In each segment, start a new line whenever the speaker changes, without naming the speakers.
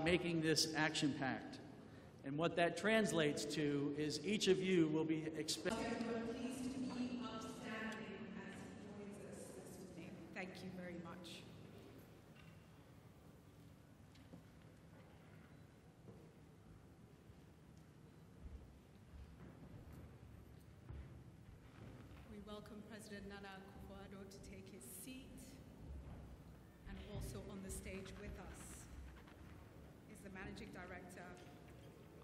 about making this action-packed. And what that translates to is each of you will be expected.
Thank you very much. We welcome President Nana Akufo-Addo to take his seat. And also on the stage with us is the Managing Director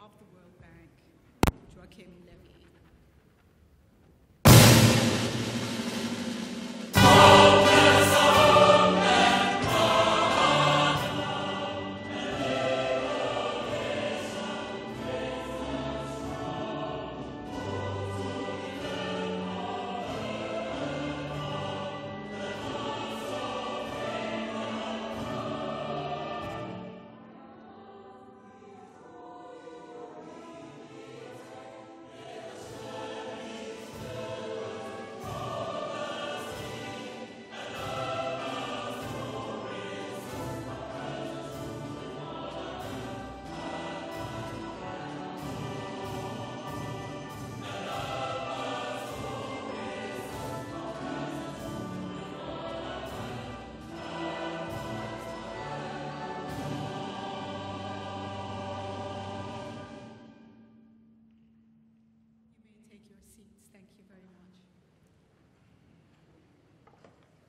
of the World Bank, Joachim Levy.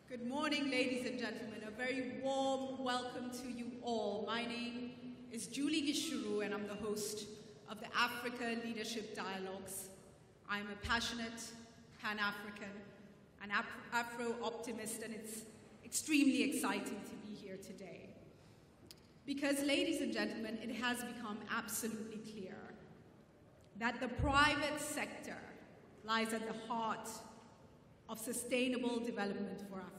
Good morning, ladies and gentlemen. A very warm welcome to you all. My name is Julie Gichuru, and I'm the host of the Africa Leadership Dialogues. I'm a passionate Pan-African, an Afro-optimist, and it's extremely exciting to be here today. Because, ladies and gentlemen, it has become absolutely clear that the private sector lies at the heart of sustainable development for Africa,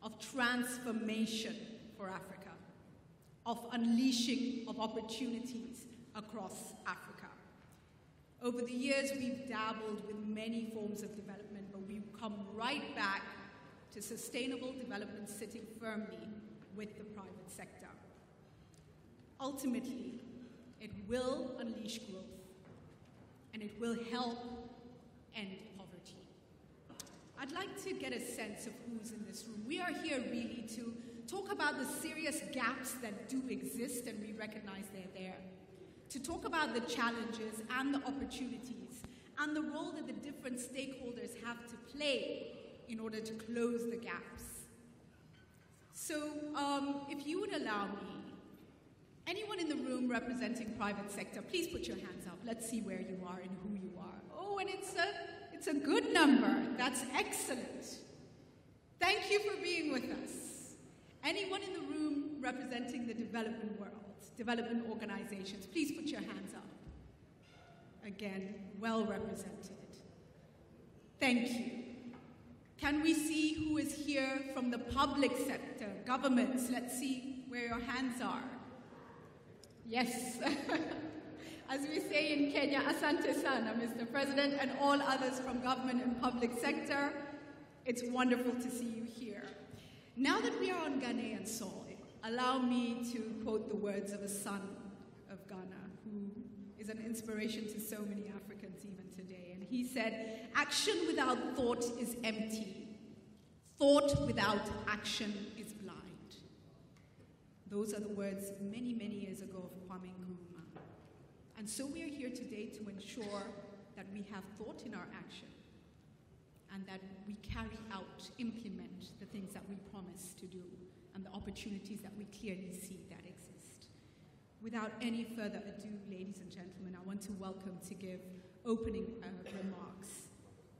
of transformation for Africa, of unleashing of opportunities across Africa. Over the years, we've dabbled with many forms of development, but we've come right back to sustainable development sitting firmly with the private sector. Ultimately, it will unleash growth, and it will help end poverty. I'd like to get a sense of who's in this room. We are here really to talk about the serious gaps that do exist, and we recognize they're there. To talk about the challenges and the opportunities and the role that the different stakeholders have to play in order to close the gaps. So if you would allow me, anyone in the room representing private sector, please put your hands up. Let's see where you are and who you are. Oh, and it's a good number. That's excellent. Thank you for being with us. Anyone in the room representing the development world, development organizations, please put your hands up. Again, well represented. Thank you. Can we see who is here from the public sector, governments? Let's see where your hands are. Yes. As we say in Kenya, asante sana, Mr. President, and all others from government and public sector. It's wonderful to see you here. Now that we are on Ghanaian soil, allow me to quote the words of a son of Ghana, who is an inspiration to so many Africans even today. And he said, "Action without thought is empty. Thought without action is blind." Those are the words many, many years ago of Kwame Nkrumah. And so we are here today to ensure that we have thought in our action and that we carry out, implement the things that we promise to do and the opportunities that we clearly see that exist. Without any further ado, ladies and gentlemen, I want to welcome to give opening remarks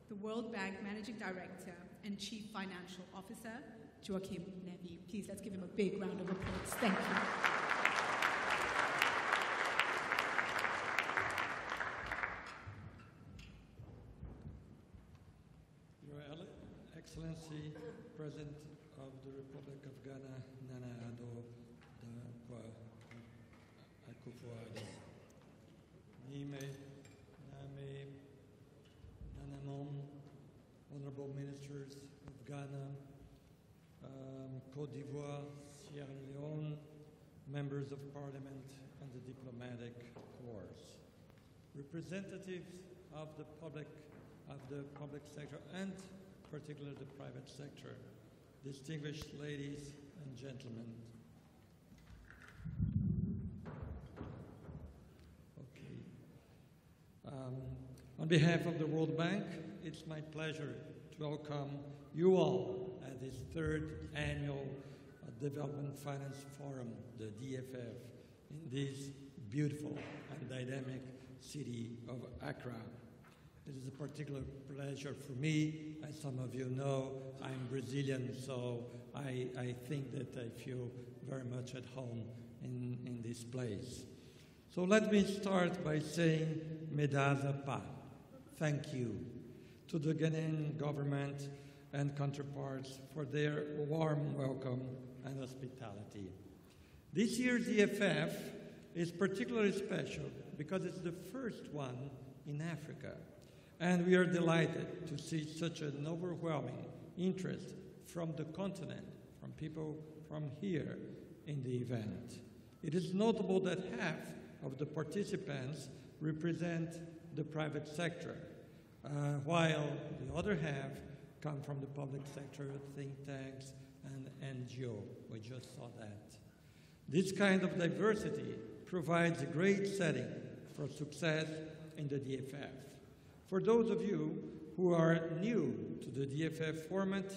the World Bank Managing Director and Chief Financial Officer, Joachim Levy. Please, let's give him a big round of applause. Thank you.
Excellency, President of the Republic of Ghana, Nana Akufo-Addo, Nime, Name, Nanamon, Honorable Ministers of Ghana, Côte d'Ivoire, Sierra Leone, members of parliament and the diplomatic corps, representatives of the public sector and particularly the private sector, distinguished ladies and gentlemen. Okay. On behalf of the World Bank, it's my pleasure to welcome you all at this third annual Development Finance Forum, the DFF, in this beautiful and dynamic city of Accra. It is a particular pleasure for me. As some of you know, I'm Brazilian, so I think that I feel very much at home in this place. So let me start by saying Medasa Pa, thank you to the Ghanaian government and counterparts for their warm welcome and hospitality. This year's DFF is particularly special because it's the first one in Africa, and we are delighted to see such an overwhelming interest from the continent, from people from here in the event. It is notable that half of the participants represent the private sector, while the other half come from the public sector, think tanks, and NGO. We just saw that. This kind of diversity provides a great setting for success in the DFF. For those of you who are new to the DFF format,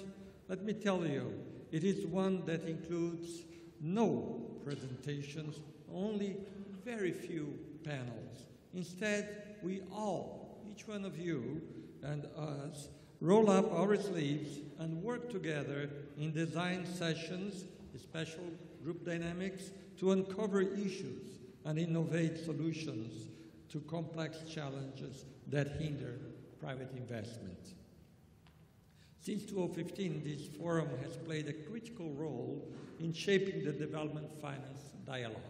let me tell you, it is one that includes no presentations, only very few panels. Instead, we all, each one of you and us, roll up our sleeves and work together in design sessions, special group dynamics, to uncover issues and innovate solutions to complex challenges that hinder private investment. Since 2015, this forum has played a critical role in shaping the development finance dialogue.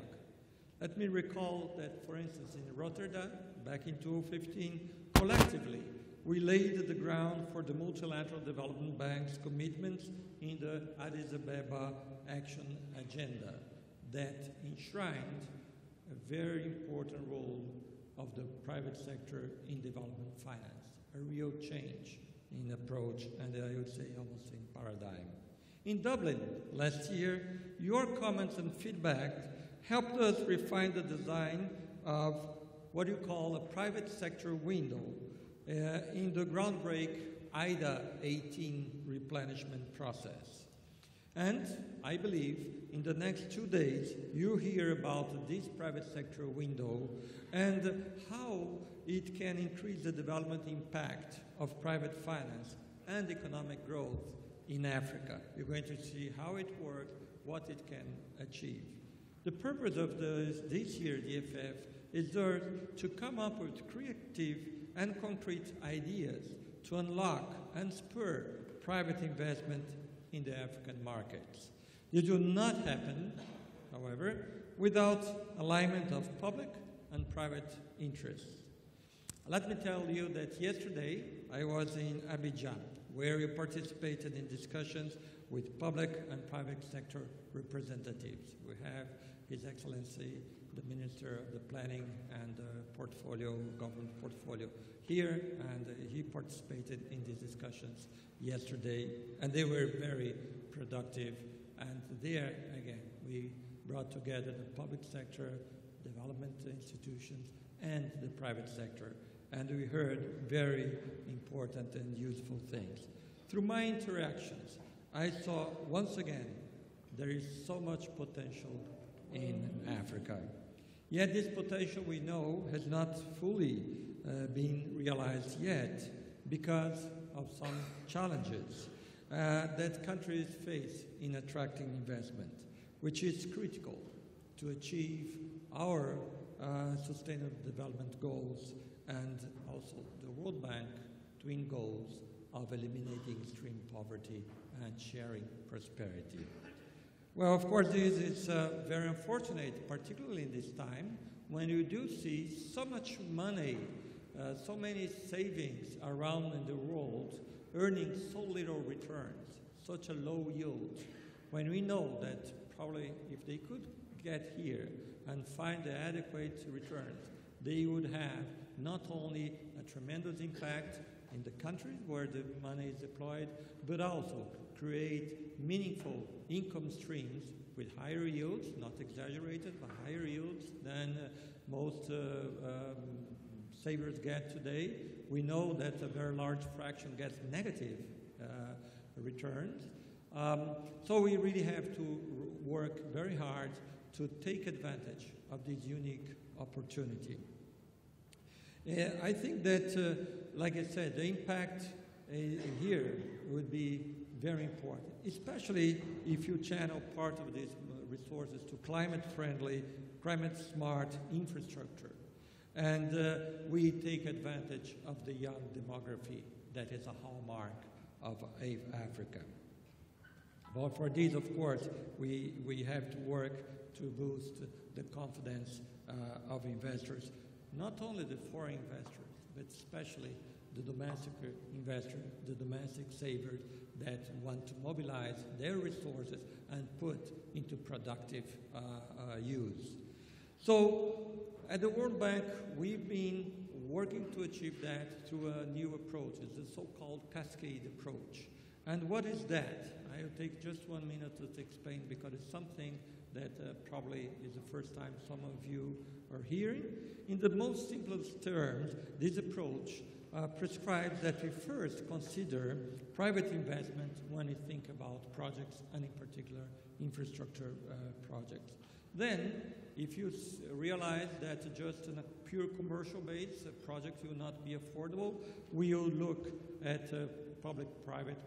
Let me recall that, for instance, in Rotterdam, back in 2015, collectively, we laid the ground for the Multilateral Development Bank's commitments in the Addis Ababa Action Agenda that enshrined a very important role of the private sector in development finance, a real change in approach and I would say almost in paradigm. In Dublin last year, your comments and feedback helped us refine the design of what you call a private sector window in the groundbreak IDA 18 replenishment process. And I believe in the next 2 days, you hear about this private sector window and how it can increase the development impact of private finance and economic growth in Africa. You're going to see how it works, what it can achieve. The purpose of this year's DFF is there to come up with creative and concrete ideas to unlock and spur private investment in the African markets. This will not happen, however, without alignment of public and private interests. Let me tell you that yesterday I was in Abidjan, where we participated in discussions with public and private sector representatives. We have His Excellency, the Minister of the Planning and Portfolio, Government Portfolio here, and he participated in these discussions yesterday, and they were very productive. And there, again, we brought together the public sector, development institutions, and the private sector. And we heard very important and useful things. Through my interactions, I saw once again there is so much potential in Africa. Yet this potential, we know, has not fully been realized yet because of some challenges that countries face in attracting investment, which is critical to achieve our sustainable development goals and also the World Bank twin goals of eliminating extreme poverty and sharing prosperity. Well, of course, this is very unfortunate, particularly in this time, when you do see so much money, so many savings around in the world earning so little returns, such a low yield, when we know that probably if they could get here and find the adequate returns, they would have not only a tremendous impact in the countries where the money is deployed, but also create meaningful income streams with higher yields, not exaggerated, but higher yields than most savers get today. We know that a very large fraction gets negative returns. So we really have to work very hard to take advantage of this unique opportunity. I think that, like I said, the impact here would be very important, especially if you channel part of these resources to climate-friendly, climate-smart infrastructure. And we take advantage of the young demography that is a hallmark of Africa. But for this, of course, we have to work to boost the confidence of investors, not only the foreign investors, but especially the domestic investors, the domestic savers that want to mobilize their resources and put into productive use. So at the World Bank, we've been working to achieve that through a new approach. It's the so-called cascade approach. And what is that? I'll take just 1 minute to explain, because it's something that probably is the first time some of you are hearing. In the most simplest terms, this approach prescribes that we first consider private investment when we think about projects, and in particular infrastructure projects. Then, if you realize that just on a pure commercial base, a project will not be affordable, we'll look at public-private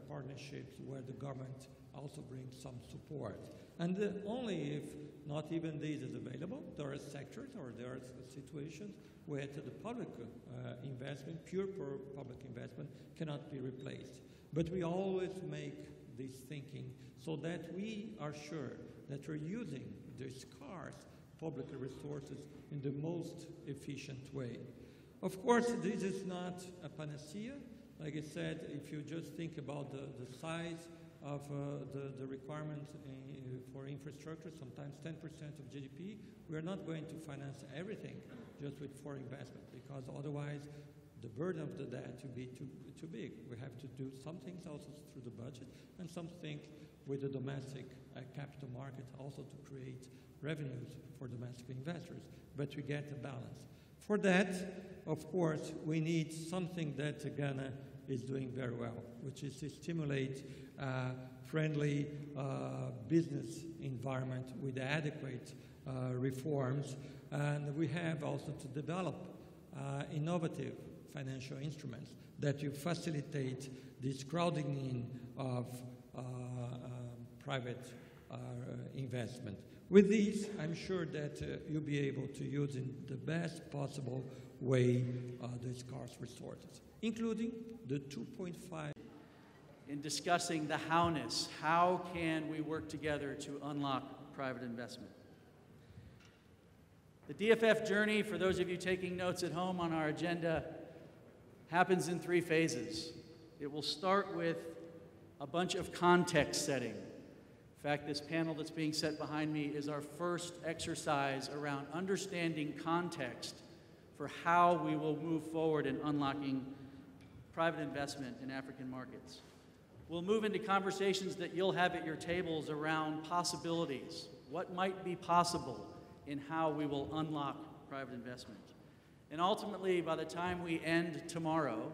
partnerships where the government also brings some support. And only if not even this is available, there are sectors or there are situations where the public investment, pure public investment, cannot be replaced. But we always make this thinking so that we are sure that we're using the scarce public resources in the most efficient way. Of course, this is not a panacea. Like I said, if you just think about the size of the requirements for infrastructure, sometimes 10% of GDP, we are not going to finance everything just with foreign investment, because otherwise the burden of the debt will be too big. We have to do some things also through the budget, and some things with the domestic capital market also to create revenues for domestic investors, but we get a balance. For that, of course, we need something that Ghana is doing very well, which is to stimulate friendly business environment with adequate reforms. And we have also to develop innovative financial instruments that will facilitate this crowding in of private investment. With these, I'm sure that you'll be able to use in the best possible way the scarce resources, including the 2.5.
In discussing the howness, how can we work together to unlock private investment? The DFF journey, for those of you taking notes at home on our agenda, happens in 3 phases. It will start with a bunch of context setting. In fact, this panel that's being set behind me is our first exercise around understanding context for how we will move forward in unlocking private investment in African markets. We'll move into conversations that you'll have at your tables around possibilities. What might be possible in how we will unlock private investment? And ultimately, by the time we end tomorrow,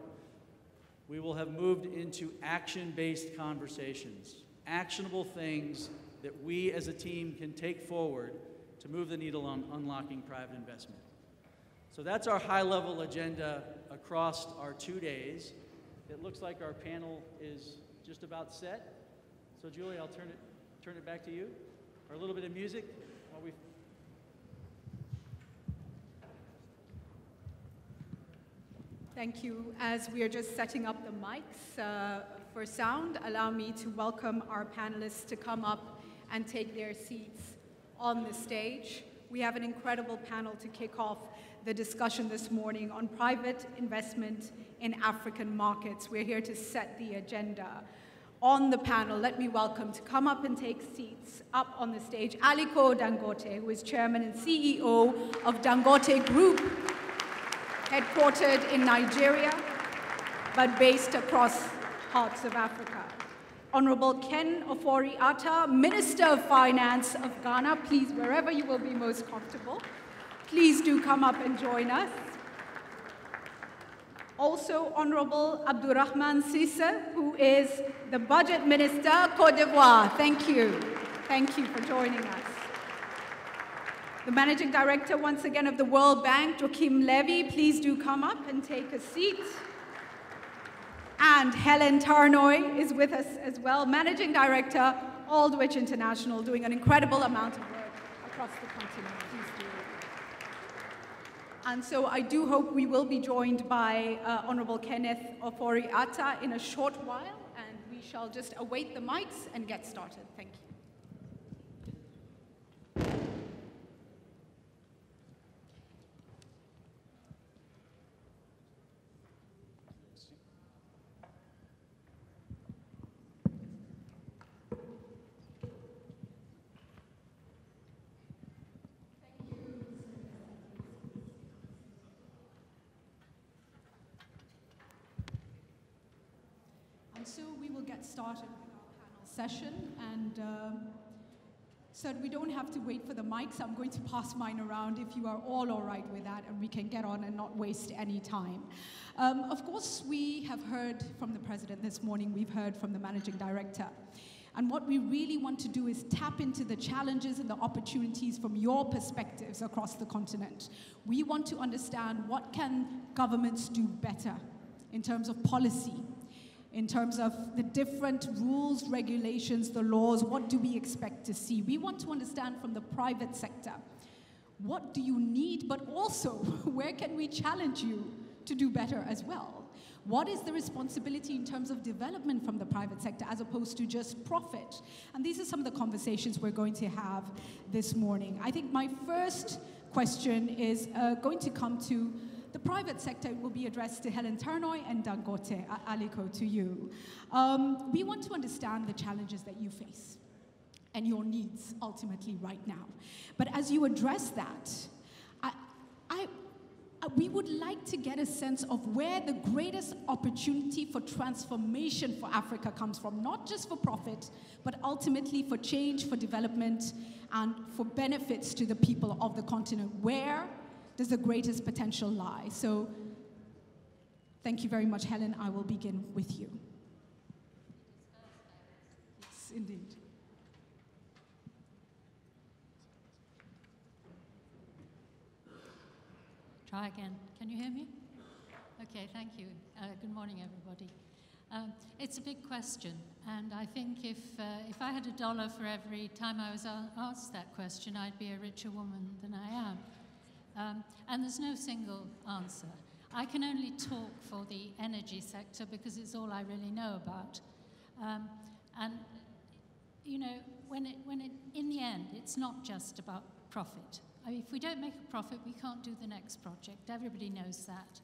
we will have moved into action-based conversations, actionable things that we as a team can take forward to move the needle on unlocking private investment. So that's our high-level agenda across our 2 days. It looks like our panel is just about set. So Julie, I'll turn it back to you. Or a little bit of music while we...
Thank you. As we are just setting up the mics for sound, allow me to welcome our panelists to come up and take their seats on the stage. We have an incredible panel to kick off the discussion this morning on private investment in African markets. We're here to set the agenda. on the panel, let me welcome to come up and take seats up on the stage, Aliko Dangote, who is Chairman and CEO of Dangote Group, headquartered in Nigeria, but based across parts of Africa. Honorable Ken Ofori-Atta, Minister of Finance of Ghana, please, wherever you will be most comfortable, please do come up and join us. Also, Honorable Abdurrahman Cissé, who is the Budget Minister, Côte d'Ivoire. Thank you. Thank you for joining us. The Managing Director, once again, of the World Bank, Joachim Levy, please do come up and take a seat. And Helen Tarnoy is with us as well, Managing Director, Aldwych International, doing an incredible amount of work across the continent. Please do. And so I do hope we will be joined by Honorable Kenneth Ofori-Atta in a short while, and we shall just await the mics and get started. Thank you. And so we will get started with our panel session, and so we don't have to wait for the mics. I'm going to pass mine around if you are all right with that, and we can get on and not waste any time. Of course, we have heard from the President this morning, we've heard from the Managing Director. And what we really want to do is tap into the challenges and the opportunities from your perspectives across the continent. We want to understand what can governments do better in terms of policy, in terms of the different rules, regulations, the laws. What do we expect to see? We want to understand from the private sector, what do you need, but also where can we challenge you to do better as well? What is the responsibility in terms of development from the private sector as opposed to just profit? And these are some of the conversations we're going to have this morning. I think my first question is going to come to the private sector. It will be addressed to Helen Tarnoy and Dangote. Aliko, to you. We want to understand the challenges that you face and your needs ultimately right now. But as you address that, we would like to get a sense of where the greatest opportunity for transformation for Africa comes from, not just for profit, but ultimately for change, for development, and for benefits to the people of the continent. Where does the greatest potential lie? So, thank you very much, Helen. I will begin with you. Yes, indeed.
Try again. Can you hear me? Okay, thank you. Good morning, everybody. It's a big question, and I think if I had $1 for every time I was asked that question, I'd be a richer woman than I am. And there's no single answer. I can only talk for the energy sector because it's all I really know about. And you know, in the end, it's not just about profit. I mean, if we don't make a profit, we can't do the next project. Everybody knows that.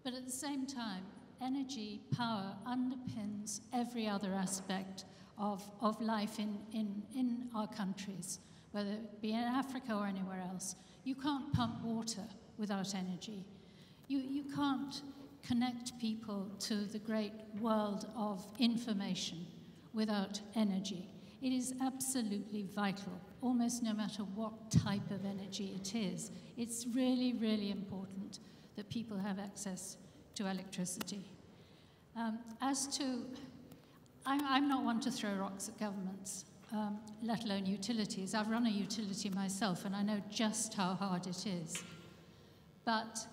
But at the same time, energy, power underpins every other aspect of life in our countries, whether it be in Africa or anywhere else. You can't pump water without energy. You can't connect people to the great world of information without energy. It is absolutely vital, almost no matter what type of energy it is. It's really, really important that people have access to electricity. I'm not one to throw rocks at governments, let alone utilities. I've run a utility myself, and I know just how hard it is. But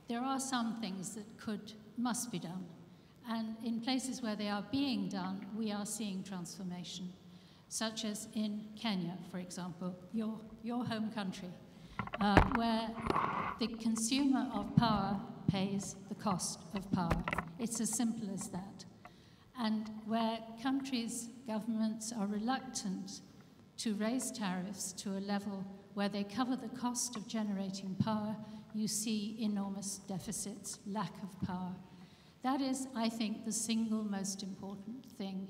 there are some things that must be done. And in places where they are being done, we are seeing transformation, such as in Kenya, for example, your home country, where the consumer of power pays the cost of power. It's as simple as that. And where countries, governments are reluctant to raise tariffs to a level where they cover the cost of generating power, you see enormous deficits, lack of power. That is, I think, the single most important thing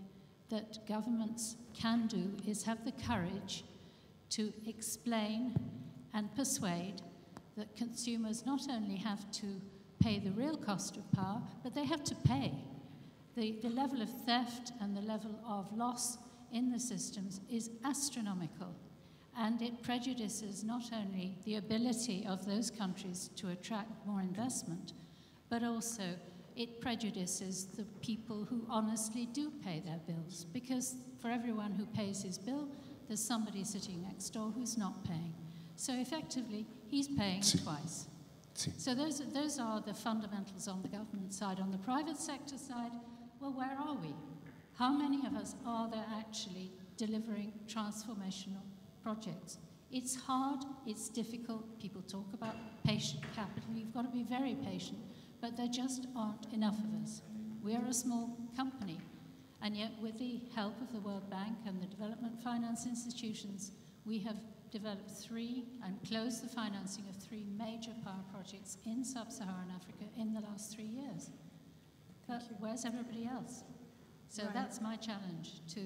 that governments can do is have the courage to explain and persuade that consumers not only have to pay the real cost of power, but they have to pay. The level of theft and the level of loss in the systems is astronomical, and it prejudices not only the ability of those countries to attract more investment, but also it prejudices the people who honestly do pay their bills, because for everyone who pays his bill, there's somebody sitting next door who's not paying. So effectively, he's paying twice. So those are the fundamentals on the government side. On the private sector side, well, where are we? How many of us are there actually delivering transformational projects? It's hard, it's difficult. People talk about patient capital. You've got to be very patient, but there just aren't enough of us. We are a small company, and yet with the help of the World Bank and the development finance institutions, we have developed and closed the financing of 3 major power projects in sub-Saharan Africa in the last 3 years. But where's everybody else? So that's my challenge to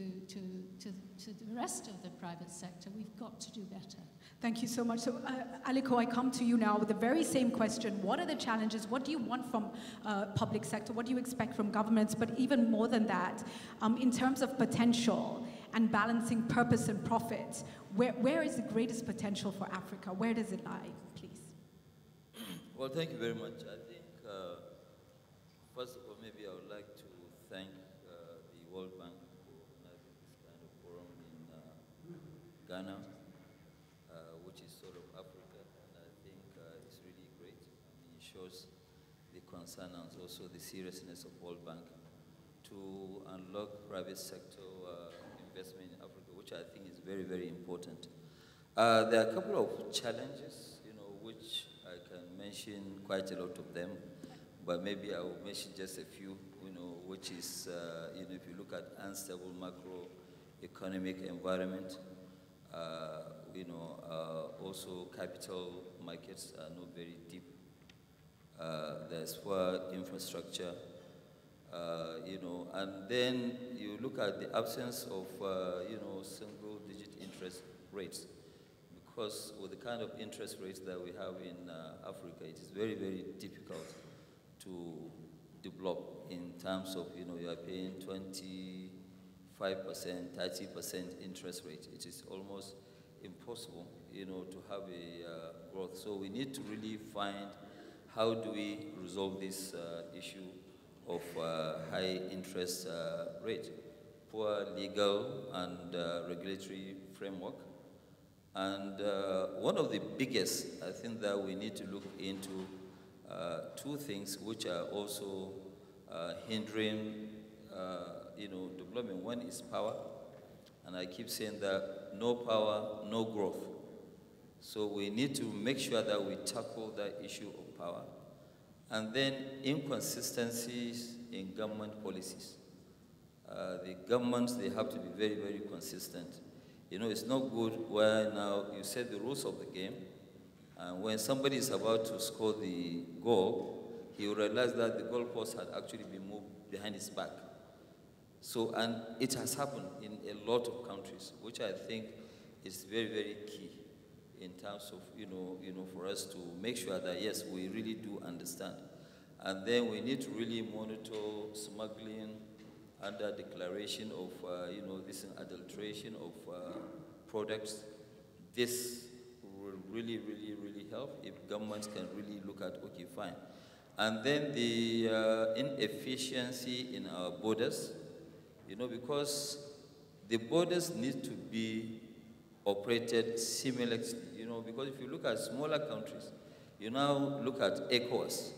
the rest of the private sector. We've got to do better.
Thank you so much. So, Aliko, I come to you now with the very same question. What are the challenges? What do you want from public sector? What do you expect from governments? But even more than that, in terms of potential and balancing purpose and profit, where is the greatest potential for Africa? Where does it lie, please?
Well, thank you very much. I think, first of all, maybe I would like to thank the World Bank for organizing this kind of forum in Ghana, which is sort of Africa, and I think it's really great. I mean, it shows the concern and also the seriousness of World Bank to unlock private sector investment in Africa, which I think is very, very important. There are a couple of challenges, which I can mention quite a lot of them, but maybe I will mention just a few, which is, if you look at unstable macroeconomic environment, also capital markets are not very deep. There's poor infrastructure, and then you look at the absence of, single-digit interest rates, because with the kind of interest rates that we have in Africa, it is very, very difficult to develop in terms of, you are paying 25%, 30% interest rate. It is almost impossible, to have a growth. So we need to really find how do we resolve this issue of high interest rate, poor legal and regulatory framework. And one of the biggest, I think, that we need to look into 2 things which are also hindering, development. One is power, and I keep saying that no power, no growth. So we need to make sure that we tackle that issue of power. And then inconsistencies in government policies. The governments, they have to be very, very consistent. It's not good where now you set the rules of the game, and when somebody is about to score the goal, he will realize that the goalpost had actually been moved behind his back. So, and it has happened in a lot of countries, which I think is very, very key in terms of, for us to make sure that, yes, we really do understand. And then we need to really monitor smuggling under declaration of, this adulteration of products. This will really, really, really help if governments can really look at, okay, fine. And then the inefficiency in our borders, because the borders need to be operated seamlessly, because if you look at smaller countries, you now look at ECOWAS.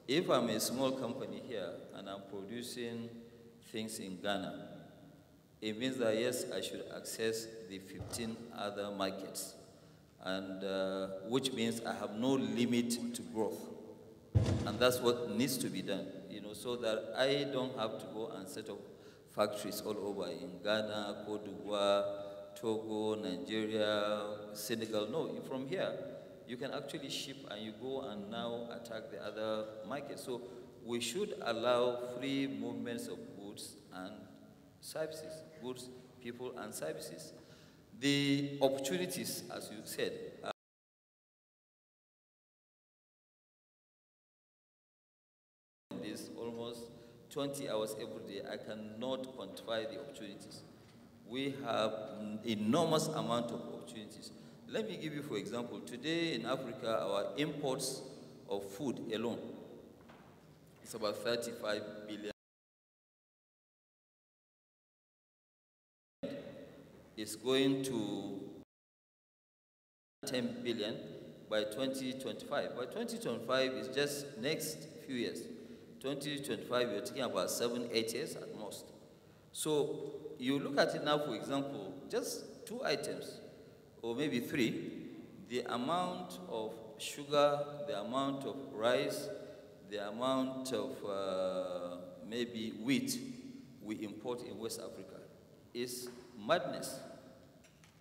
If I'm a small company here and I'm producing things in Ghana, it means that, yes, I should access the 15 other markets, and which means I have no limit to growth. And that's what needs to be done, so that I don't have to go and set up factories all over in Ghana, Cote d'Ivoire, Togo, Nigeria, Senegal. No, from here, you can actually ship and you go and now attack the other markets. So we should allow free movements of goods and services, goods, people, and services. The opportunities, as you said, is almost 20 hours every day. I cannot quantify the opportunities. We have an enormous amount of opportunities. Let me give you, for example, today in Africa, our imports of food alone is about 35 billion. It's going to 10 billion by 2025. By 2025 is just next few years. 2025, you're talking about 7, 8 years at most. So you look at it now, for example, just 2 items, or maybe 3, the amount of sugar, the amount of rice, the amount of maybe wheat we import in West Africa is madness,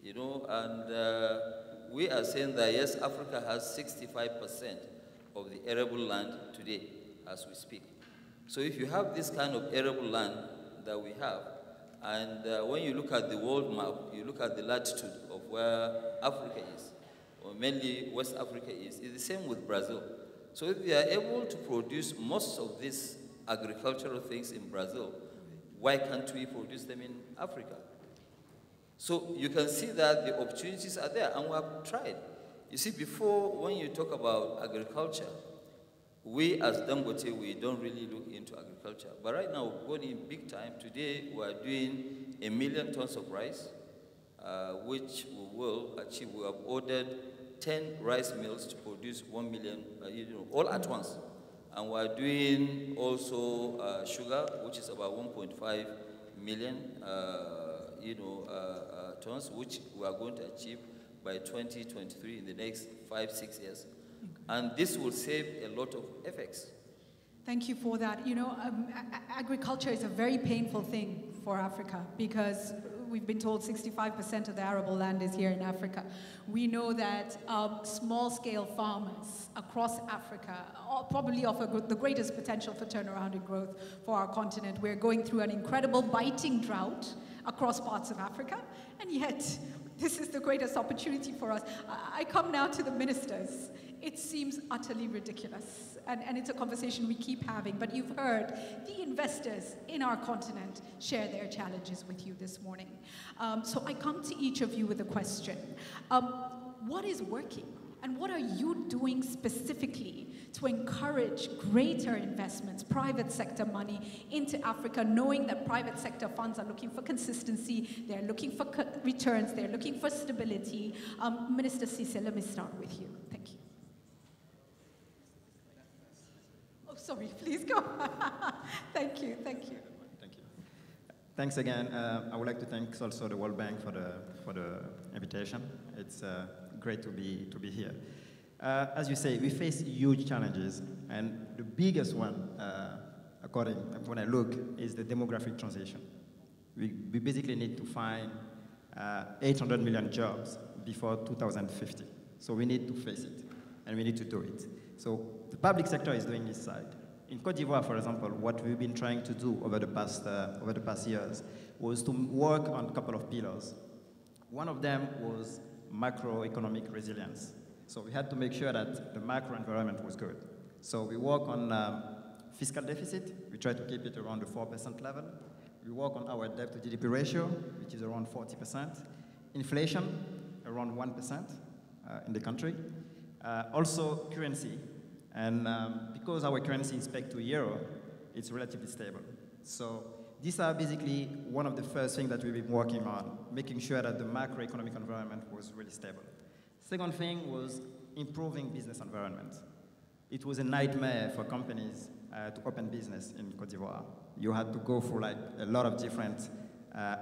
you know, and we are saying that yes, Africa has 65% of the arable land today as we speak. So if you have this kind of arable land that we have, and when you look at the world map, you look at the latitude of where Africa is, or mainly West Africa is, it's the same with Brazil. So if we are able to produce most of these agricultural things in Brazil, why can't we produce them in Africa? So you can see that the opportunities are there, and we have tried. You see, before, when you talk about agriculture, we as Dangote, we don't really look into agriculture. But right now, we're going in big time. Today, we are doing 1 million tons of rice, which we will achieve. We have ordered 10 rice mills to produce 1 million, all at once. And we are doing also sugar, which is about 1.5 million, tons, which we are going to achieve by 2023 in the next 5-6 years. And this will save a lot of effects.
Thank you for that. You know, agriculture is a very painful thing for Africa because we've been told 65% of the arable land is here in Africa. We know that small-scale farmers across Africa probably offer the greatest potential for turnaround and growth for our continent. We're going through an incredible biting drought across parts of Africa, and yet this is the greatest opportunity for us. I come now to the ministers. It seems utterly ridiculous, and it's a conversation we keep having, but you've heard the investors in our continent share their challenges with you this morning. So I come to each of you with a question. What is working, and what are you doing specifically to encourage greater investments, private sector money into Africa, knowing that private sector funds are looking for consistency, they're looking for returns, they're looking for stability. Minister Cisse, let me start with you. Thank you. Oh, sorry, please go. Thank you, thank you.
Thank you. Thanks again. I would like to thank also the World Bank for the invitation. It's great to be here. As you say, we face huge challenges, and the biggest one, when I look, is the demographic transition. We basically need to find 800 million jobs before 2050. So we need to face it, and we need to do it. So the public sector is doing its side. In Côte d'Ivoire, for example, what we've been trying to do over the past years was to work on a couple of pillars. One of them was macroeconomic resilience. So we had to make sure that the macro environment was good. So we work on fiscal deficit. We try to keep it around the 4% level. We work on our debt to GDP ratio, which is around 40%. Inflation, around 1% in the country. Also currency. And because our currency is pegged to euro, it's relatively stable. So these are basically one of the first things that we've been working on, making sure that the macroeconomic environment was really stable. Second thing was improving business environment. It was a nightmare for companies to open business in Côte d'Ivoire. You had to go through like a lot of different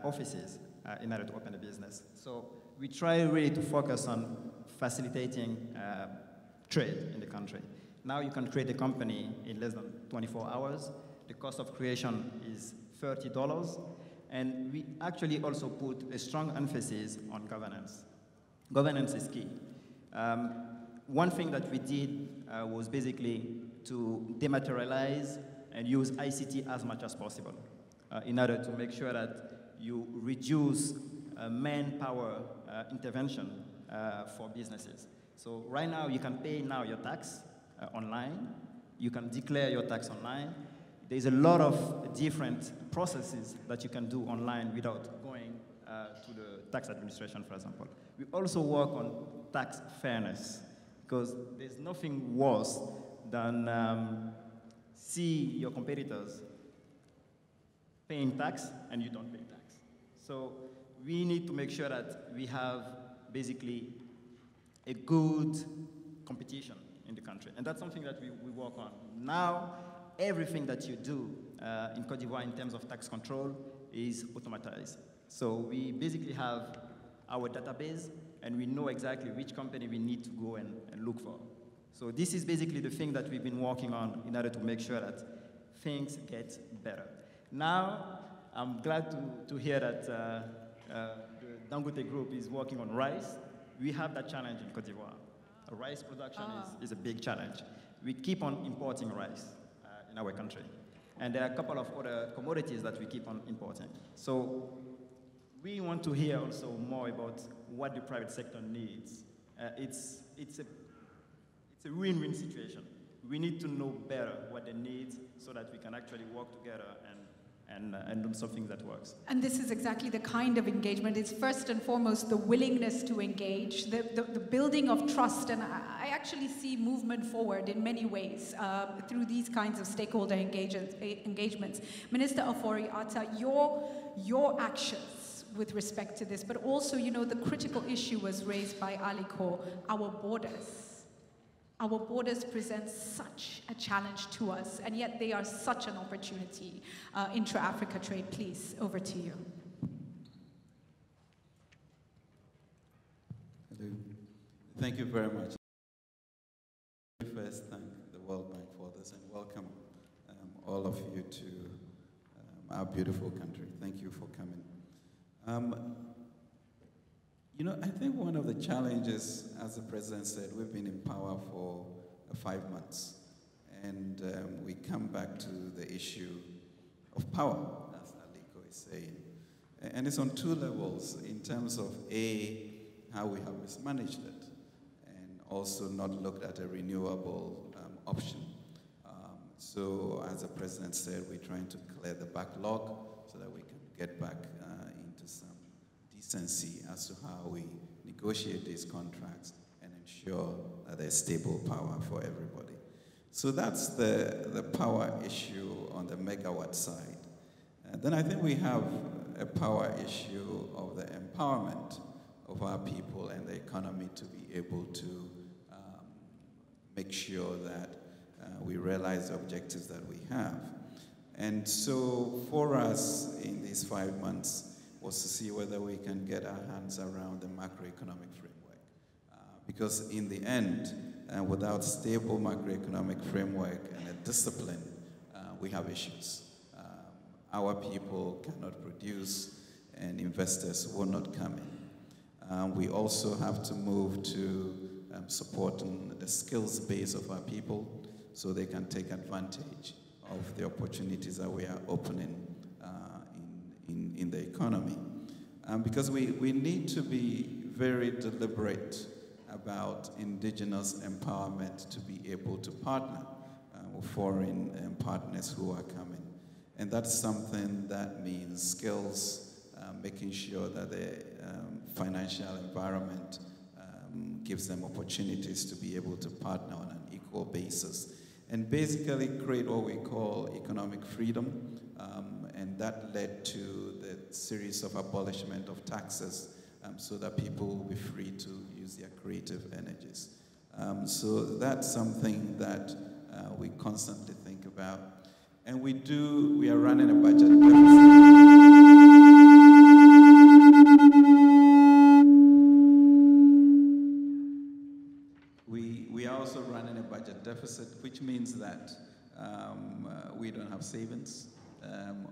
offices in order to open a business. So we try really to focus on facilitating trade in the country. Now you can create a company in less than 24 hours. The cost of creation is $30, and we actually also put a strong emphasis on governance. Governance is key. One thing that we did was basically to dematerialize and use ICT as much as possible. in order to make sure that you reduce manpower intervention for businesses. So right now, you can pay now your tax online. You can declare your tax online. There's a lot of different processes that you can do online without going to the tax administration, for example. We also work on tax fairness, because there's nothing worse than see your competitors paying tax and you don't pay tax. So we need to make sure that we have basically a good competition in the country. And that's something that we work on. Now, everything that you do in Côte d'Ivoire in terms of tax control is automatized. So we basically have our database, and we know exactly which company we need to go and look for. So this is basically the thing that we've been working on in order to make sure that things get better. Now, I'm glad to hear that the Dangote Group is working on rice. We have that challenge in Côte d'Ivoire. Rice production is a big challenge. We keep on importing rice in our country. And there are a couple of other commodities that we keep on importing. So we want to hear also more about what the private sector needs. It's a win-win situation. We need to know better what they need so that we can actually work together and do something that works.
And this is exactly the kind of engagement. It's first and foremost the willingness to engage, the building of trust. And I actually see movement forward in many ways through these kinds of stakeholder engagements. Minister Ofori-Atta, your actions with respect to this, but also, you know, the critical issue was raised by Aliko, our borders. Our borders present such a challenge to us, and yet they are such an opportunity. Intra-Africa trade, please, over to you.
Thank you very much. First, thank the World Bank for this, and welcome all of you to our beautiful country. Thank you for coming. You know, I think one of the challenges, as the President said, we've been in power for 5 months. And we come back to the issue of power, as Aliko is saying. And it's on 2 levels, in terms of A, how we have mismanaged it, and also not looked at a renewable option. So, as the President said, we're trying to clear the backlog so that we can get back into some decency as to how we negotiate these contracts and ensure that there's stable power for everybody. So that's the power issue on the megawatt side. Then I think we have a power issue of the empowerment of our people and the economy to be able to make sure that we realize the objectives that we have. And so for us in these 5 months, was to see whether we can get our hands around the macroeconomic framework. Because in the end, without stable macroeconomic framework and a discipline, we have issues. Our people cannot produce, and investors will not come in. We also have to move to supporting the skills base of our people so they can take advantage of the opportunities that we are opening in the economy. Because we need to be very deliberate about indigenous empowerment to be able to partner with foreign partners who are coming. And that's something that means skills, making sure that the financial environment gives them opportunities to be able to partner on an equal basis. And basically create what we call economic freedom. And that led to the series of abolishment of taxes so that people will be free to use their creative energies. So that's something that we constantly think about. And we are running a budget deficit. We are also running a budget deficit, which means that we don't have savings.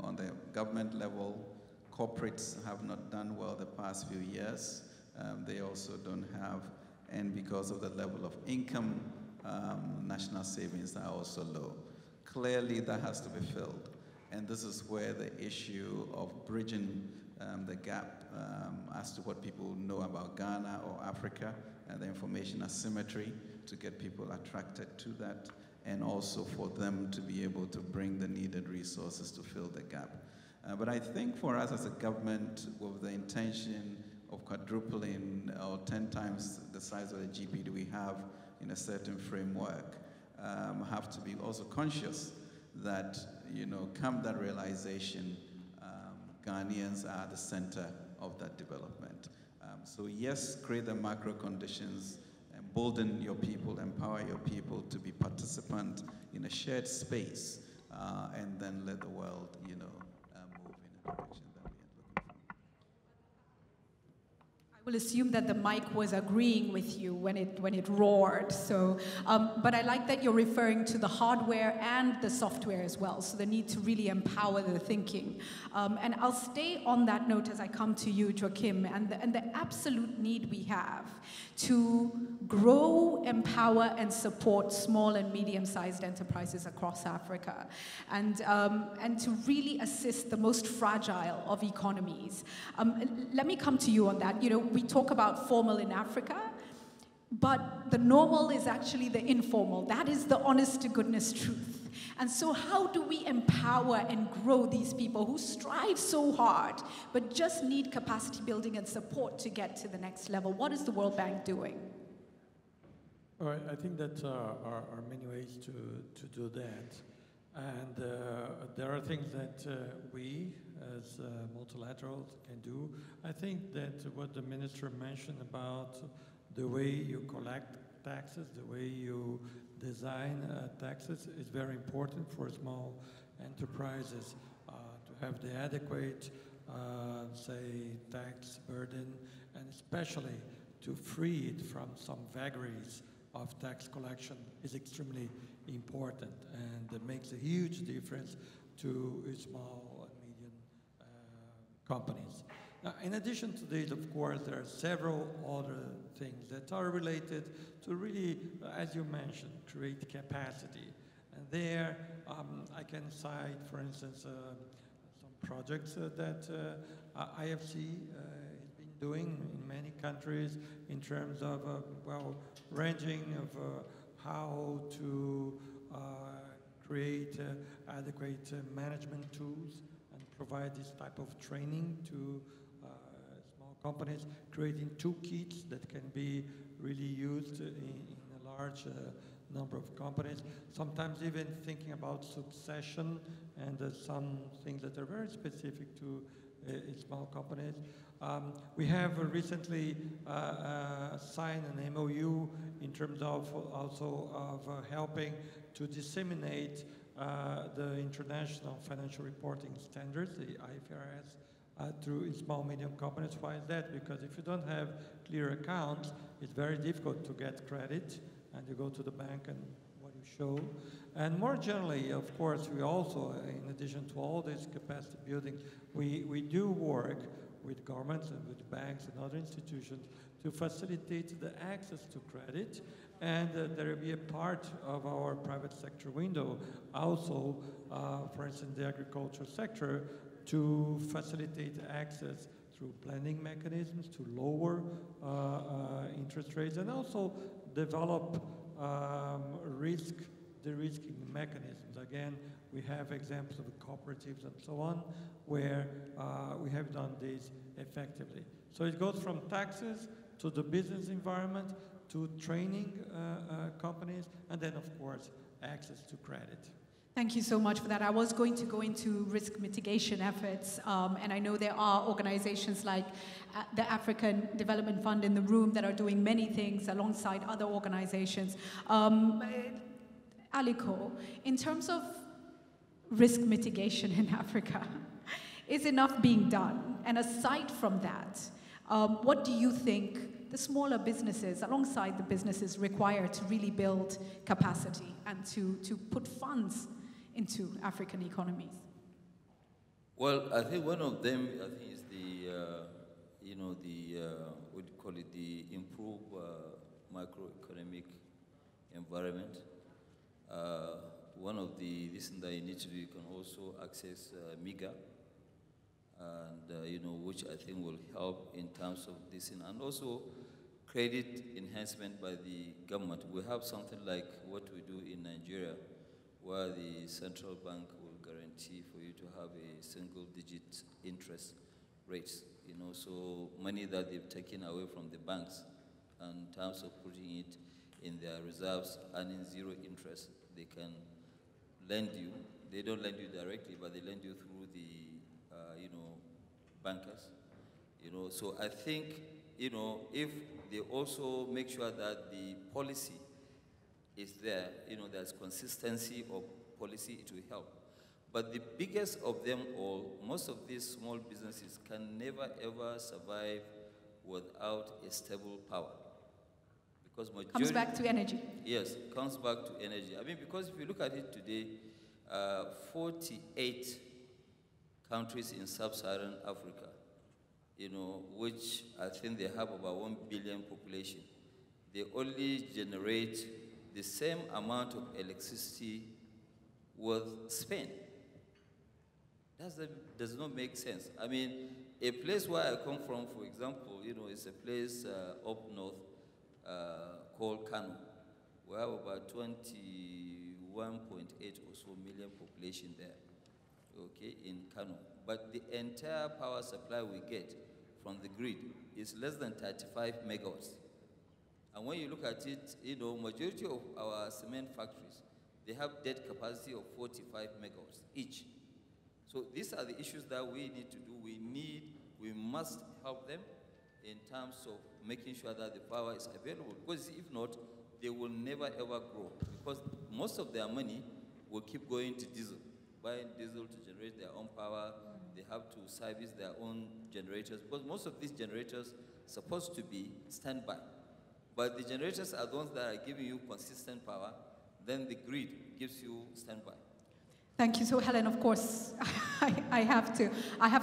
On the government level, corporates have not done well the past few years. They also don't have, and because of the level of income, national savings are also low. Clearly, that has to be filled. And this is where the issue of bridging the gap as to what people know about Ghana or Africa, and the information asymmetry to get people attracted to that, and also for them to be able to bring the needed resources to fill the gap. But I think for us as a government, with the intention of quadrupling or 10 times the size of the GP we have in a certain framework, have to be also conscious that, come that realization, Ghanaians are the center of that development. So yes, create the macro conditions, embolden your people, empower your people to be participant in a shared space, and then let the world, move in a direction that we are looking for.
I will assume that the mic was agreeing with you when it roared. So, but I like that you're referring to the hardware and the software as well. So the need to really empower the thinking. And I'll stay on that note as I come to you, Joachim, and the absolute need we have to grow, empower, and support small and medium-sized enterprises across Africa, and to really assist the most fragile of economies. Let me come to you on that. We talk about formal in Africa, but the normal is actually the informal. That is the honest-to-goodness truth. And so how do we empower and grow these people who strive so hard, but just need capacity building and support to get to the next level? What is the World Bank doing?
All right, I think that are many ways to do that. And there are things that we, as multilaterals, can do. I think that what the minister mentioned about the way you collect taxes, the way you design taxes is very important for small enterprises to have the adequate, say, tax burden, and especially to free it from some vagaries of tax collection is extremely important, and it makes a huge difference to small and medium companies. Now, in addition to this, of course, there are several other things that are related to really, as you mentioned, create capacity. And there, I can cite, for instance, some projects that IFC has been doing in many countries in terms of, ranging of how to create adequate management tools and provide this type of training to small companies, creating toolkits that can be really used in a large number of companies, sometimes even thinking about succession and some things that are very specific to small companies. We have recently signed an MOU in terms of also of helping to disseminate the international financial reporting standards, the IFRS, through small medium companies. Why is that? Because if you don't have clear accounts, it's very difficult to get credit, and you go to the bank and what you show. And more generally, of course, we also, in addition to all this capacity building, we do work with governments and with banks and other institutions to facilitate the access to credit, and there will be a part of our private sector window also, for instance, the agricultural sector, to facilitate access through blending mechanisms to lower interest rates, and also develop de-risking mechanisms. Again, we have examples of cooperatives and so on, where we have done this effectively. So it goes from taxes to the business environment, to training companies, and then, of course, access to credit.
Thank you so much for that. I was going to go into risk mitigation efforts, and I know there are organizations like the African Development Fund in the room that are doing many things alongside other organizations. Aliko, in terms of risk mitigation in Africa, is enough being done? And aside from that, what do you think the smaller businesses, alongside the businesses, require to really build capacity and to put funds into African economies?
Well, I think one of them, is the, what do you call it, the improved macroeconomic environment. one of the things that you need to do, you can also access MIGA, and which I think will help in terms of this, and also credit enhancement by the government. We have something like what we do in Nigeria, where the central bank will guarantee for you to have a single-digit interest rates. So money that they've taken away from the banks, and in terms of putting it in their reserves, earning zero interest, they can lend you. They don't lend you directly, but they lend you through the, bankers. So I think, if they also make sure that the policy is there, there's consistency of policy, it will help. But the biggest of them all, most of these small businesses can never ever survive without a stable power. Because majority,
comes back to energy.
Yes, comes back to energy. I mean, because if you look at it today, 48 countries in sub-Saharan Africa, which I think they have about 1 billion population, they only generate the same amount of electricity with Spain. That does not make sense. I mean, a place where I come from, for example, it's a place up north called Kano. We have about 21.8 or so million population there, okay, in Kano. But the entire power supply we get from the grid is less than 35 megawatts. And when you look at it, majority of our cement factories, they have dead capacity of 45 megawatts each. So these are the issues that we need to do. We must help them in terms of making sure that the power is available. Because if not, they will never ever grow. Because most of their money will keep going to diesel, buying diesel to generate their own power. They have to service their own generators. Because most of these generators are supposed to be standby. But the generators are the ones that are giving you consistent power. Then the grid gives you standby.
Thank you. So, Helen, of course, I have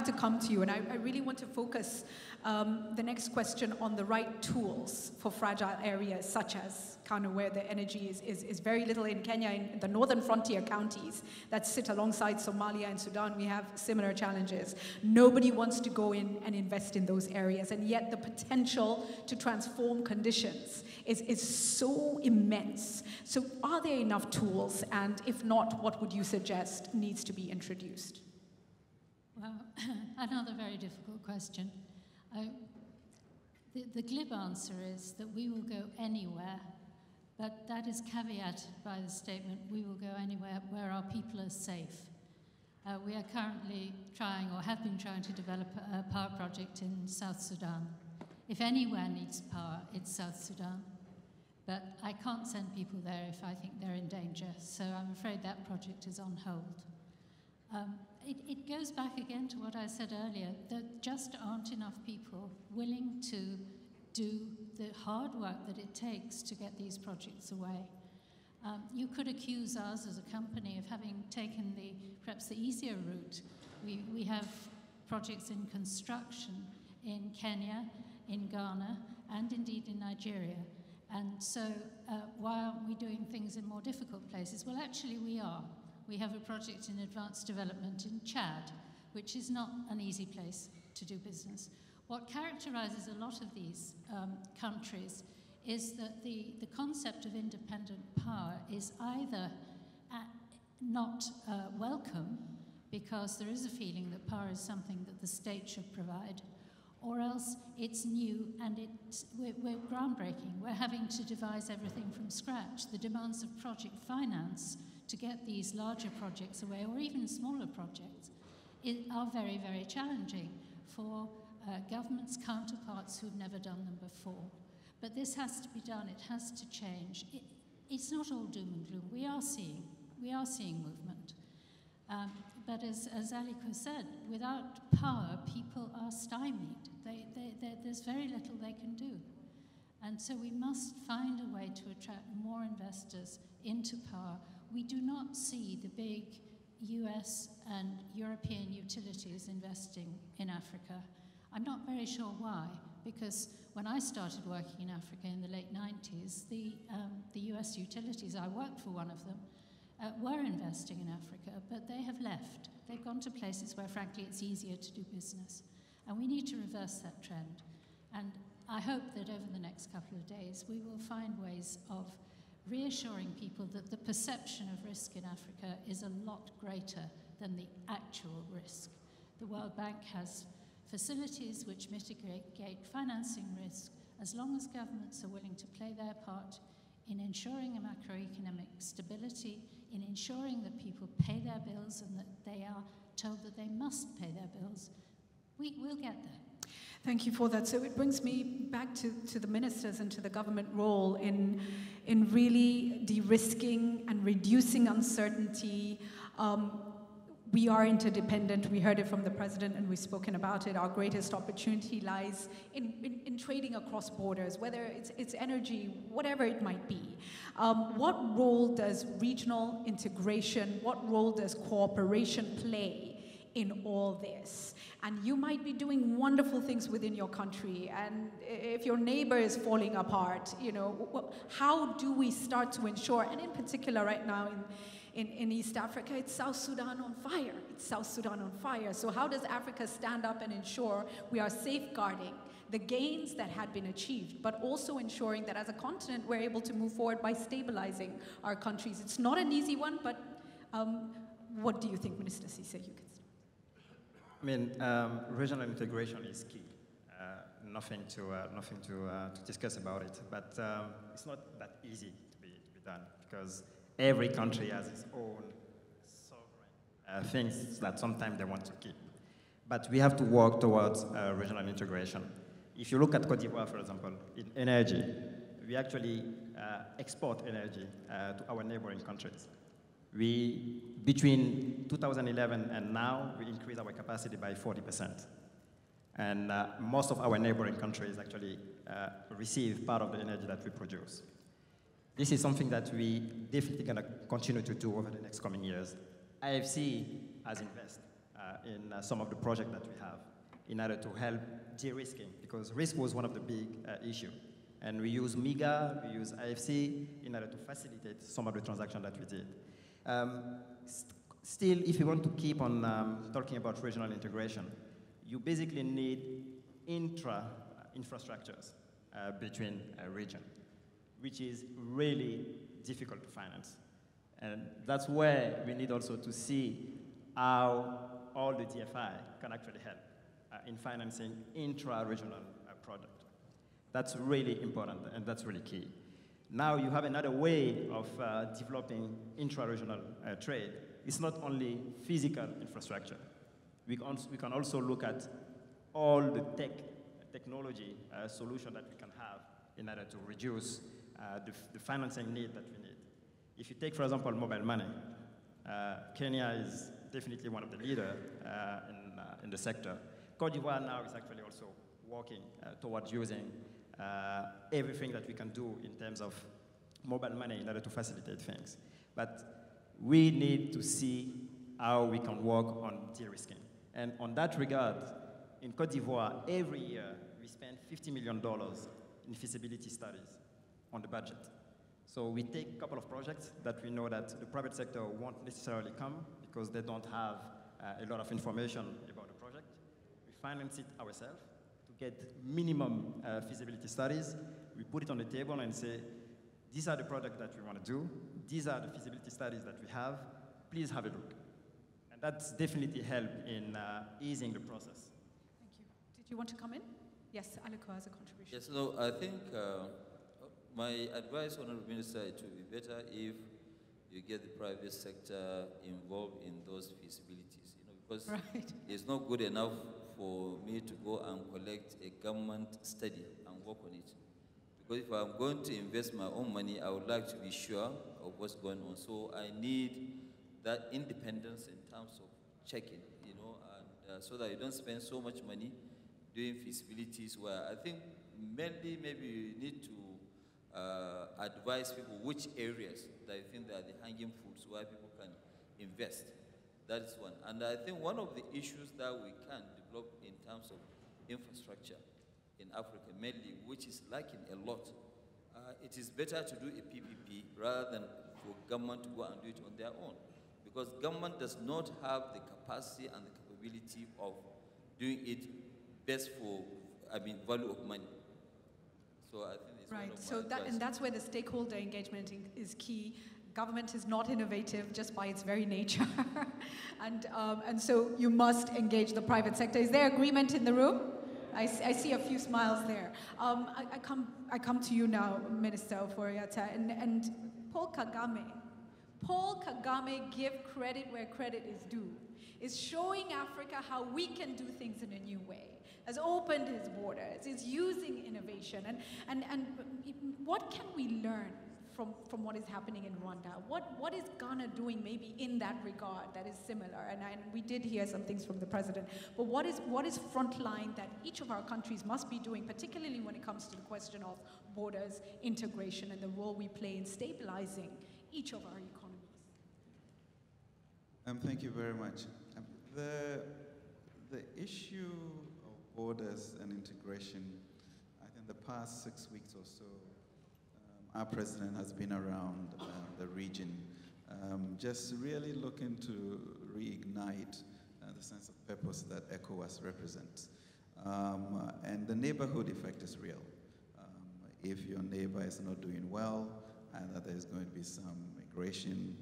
to come to you, and I really want to focus the next question on the right tools for fragile areas such as Kano, where the energy is very little. In Kenya, in the northern frontier counties that sit alongside Somalia and Sudan, we have similar challenges. Nobody wants to go in and invest in those areas, and yet the potential to transform conditions is so immense. So are there enough tools, and if not, what would you suggest needs to be introduced?
Well, another very difficult question. The glib answer is that we will go anywhere, but that is caveated by the statement, we will go anywhere where our people are safe. We are currently trying, or have been trying, to develop a power project in South Sudan. If anywhere needs power, it's South Sudan. But I can't send people there if I think they're in danger, so I'm afraid that project is on hold. It goes back again to what I said earlier. There just aren't enough people willing to do the hard work that it takes to get these projects away. You could accuse us as a company of having taken perhaps the easier route. We have projects in construction in Kenya, in Ghana, and indeed in Nigeria. And so why aren't we doing things in more difficult places? Well, actually we are. We have a project in advanced development in Chad, which is not an easy place to do business. What characterizes a lot of these countries is that the concept of independent power is either not welcome, because there is a feeling that power is something that the state should provide, or else it's new and we're groundbreaking. We're having to devise everything from scratch. The demands of project finance to get these larger projects away, or even smaller projects, are very, very challenging for governments' counterparts who've never done them before. But this has to be done, it has to change. It's not all doom and gloom. We are seeing movement. But as Aliko said, without power, people are stymied. There's very little they can do. And so we must find a way to attract more investors into power. We do not see the big US and European utilities investing in Africa. I'm not very sure why, because when I started working in Africa in the late 90s, the US utilities, I worked for one of them, were investing in Africa, but they have left. They've gone to places where, frankly, it's easier to do business. And we need to reverse that trend. And I hope that over the next couple of days, we will find ways of reassuring people that the perception of risk in Africa is a lot greater than the actual risk. The World Bank has facilities which mitigate financing risk as long as governments are willing to play their part in ensuring a macroeconomic stability, in ensuring that people pay their bills and that they are told that they must pay their bills. We will get there.
Thank you for that. So it brings me back to the ministers and to the government role in really de-risking and reducing uncertainty. We are interdependent. We heard it from the president and we've spoken about it. Our greatest opportunity lies in trading across borders, whether it's energy, whatever it might be. What role does regional integration, what role does cooperation play in all this? And you might be doing wonderful things within your country, and if your neighbor is falling apart, you know, how do we start to ensure, and in particular right now in East Africa, it's South Sudan on fire. It's South Sudan on fire. So how does Africa stand up and ensure we are safeguarding the gains that had been achieved, but also ensuring that as a continent we're able to move forward by stabilizing our countries? It's not an easy one, but what do you think, Minister Cisse? You can start.
I mean, regional integration is key. Nothing to discuss about it, but it's not that easy to be done because every country has its own sovereign things that sometimes they want to keep. But we have to work towards regional integration. If you look at Cote d'Ivoire, for example, in energy, we actually export energy to our neighboring countries. Between 2011 and now, we increased our capacity by 40%. And most of our neighboring countries actually receive part of the energy that we produce. This is something that we definitely going to continue to do over the next coming years. IFC has invested in some of the projects that we have in order to help de-risking, because risk was one of the big issues. And we use MIGA, we use IFC in order to facilitate some of the transactions that we did. Still, if you want to keep on talking about regional integration, you basically need infrastructures between a region, which is really difficult to finance. And that's where we need also to see how all the DFI can actually help in financing intra-regional projects. That's really important, and that's really key. Now you have another way of developing intra-regional trade. It's not only physical infrastructure. We can also look at all the technology solution that we can have in order to reduce the financing need that we need. If you take, for example, mobile money, Kenya is definitely one of the leaders in the sector. Cote d'Ivoire now is actually also working towards using everything that we can do in terms of mobile money in order to facilitate things. But we need to see how we can work on de-risking. And on that regard, in Cote d'Ivoire, every year we spend $50 million in feasibility studies on the budget. So we take a couple of projects that we know that the private sector won't necessarily come because they don't have a lot of information about the project. We finance it ourselves to get minimum feasibility studies. We put it on the table and say, these are the projects that we want to do. These are the feasibility studies that we have. Please have a look. And that's definitely helped in easing the process.
Thank you. Did you want to come in? Yes, Aliko has a contribution.
Yes, no, I think my advice, Honorable Minister, it would be better if you get the private sector involved in those feasibilities, because it's not good enough for me to go and collect a government study and work on it. Because if I'm going to invest my own money, I would like to be sure of what's going on. So I need that independence in terms of checking, and so that you don't spend so much money doing feasibilities where I think mainly maybe you need to advise people which areas that you think are the hanging fruits where people can invest. That is one. And I think one of the issues that we can develop in terms of infrastructure in Africa mainly, which is lacking a lot, it is better to do a PPP rather than for government to go and do it on their own. Because government does not have the capacity and the capability of doing it best for, value of money. So I think it's
Right,
one of
so
my
that,
advice.
and that's where the stakeholder engagement is key. Government is not innovative just by its very nature. and so you must engage the private sector. Is there agreement in the room? I see a few smiles there. I come to you now, Minister Ofori-Atta, and Paul Kagame, give credit where credit is due, is showing Africa how we can do things in a new way, has opened his borders, is using innovation. And what can we learn from what is happening in Rwanda? What is Ghana doing maybe in that regard that is similar? And we did hear some things from the president, but what is frontline that each of our countries must be doing, particularly when it comes to the question of borders, integration, and the role we play in stabilizing each of our economies?
Thank you very much. The issue of borders and integration, I think the past 6 weeks or so, our president has been around the region, just really looking to reignite the sense of purpose that ECOWAS represents. And the neighborhood effect is real. If your neighbor is not doing well, and that there's going to be some migration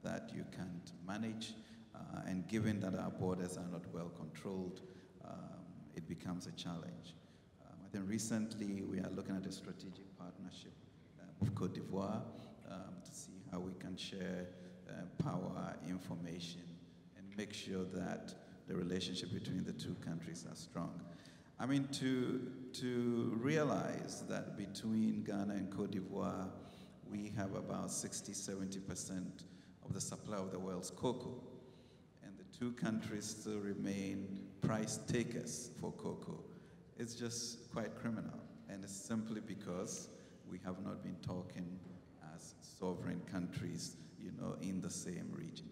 that you can't manage, and given that our borders are not well controlled, it becomes a challenge. I think recently we are looking at a strategic partnership with Côte d'Ivoire to see how we can share power, information, and make sure that the relationship between the two countries are strong. I mean, to realize that between Ghana and Côte d'Ivoire, we have about 60–70% of the supply of the world's cocoa. And the two countries still remain price takers for cocoa. It's just quite criminal. And it's simply because we have not been talking as sovereign countries, in the same region.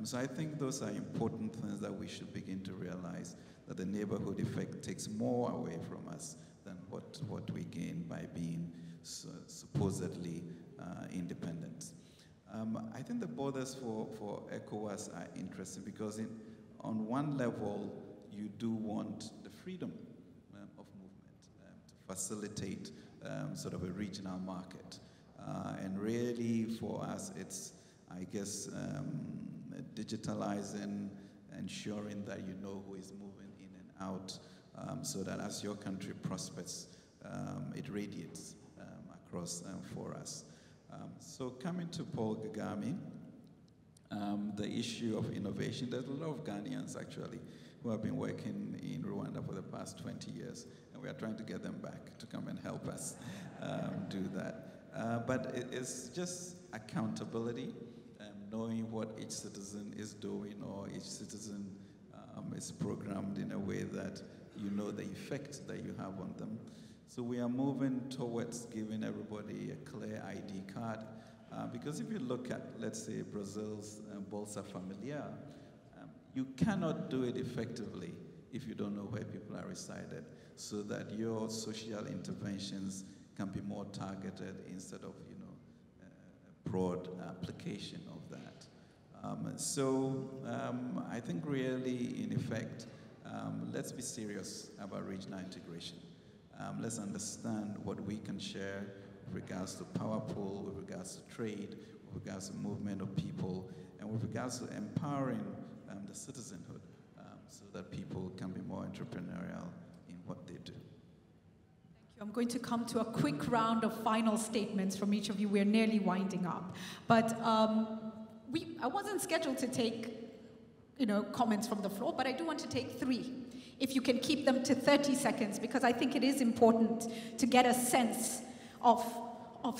So I think those are important things that we should begin to realize, that the neighborhood effect takes more away from us than what we gain by being supposedly independent. I think the borders for ECOWAS are interesting because on one level, you do want the freedom of movement to facilitate sort of a regional market. And really for us, it's, I guess, digitalizing, ensuring that you know who is moving in and out, so that as your country prospers, it radiates across for us. So coming to Paul Kagame, the issue of innovation, there's a lot of Ghanaians actually who have been working in Rwanda for the past 20 years, and we are trying to get them back to come and help us do that. But it's just accountability, knowing what each citizen is doing, or each citizen is programmed in a way that you know the effect that you have on them. So we are moving towards giving everybody a clear ID card, because if you look at, let's say, Brazil's Bolsa Familiar, you cannot do it effectively if you don't know where people are resided, so that your social interventions can be more targeted instead of, broad application of that. I think really, in effect, let's be serious about regional integration. Let's understand what we can share with regards to power pool, with regards to trade, with regards to movement of people, and with regards to empowering the citizenhood, so that people can be more entrepreneurial in what they do.
I'm going to come to a quick round of final statements from each of you. We're nearly winding up. But I wasn't scheduled to take, comments from the floor, but I do want to take 3. If you can keep them to 30 seconds, because I think it is important to get a sense of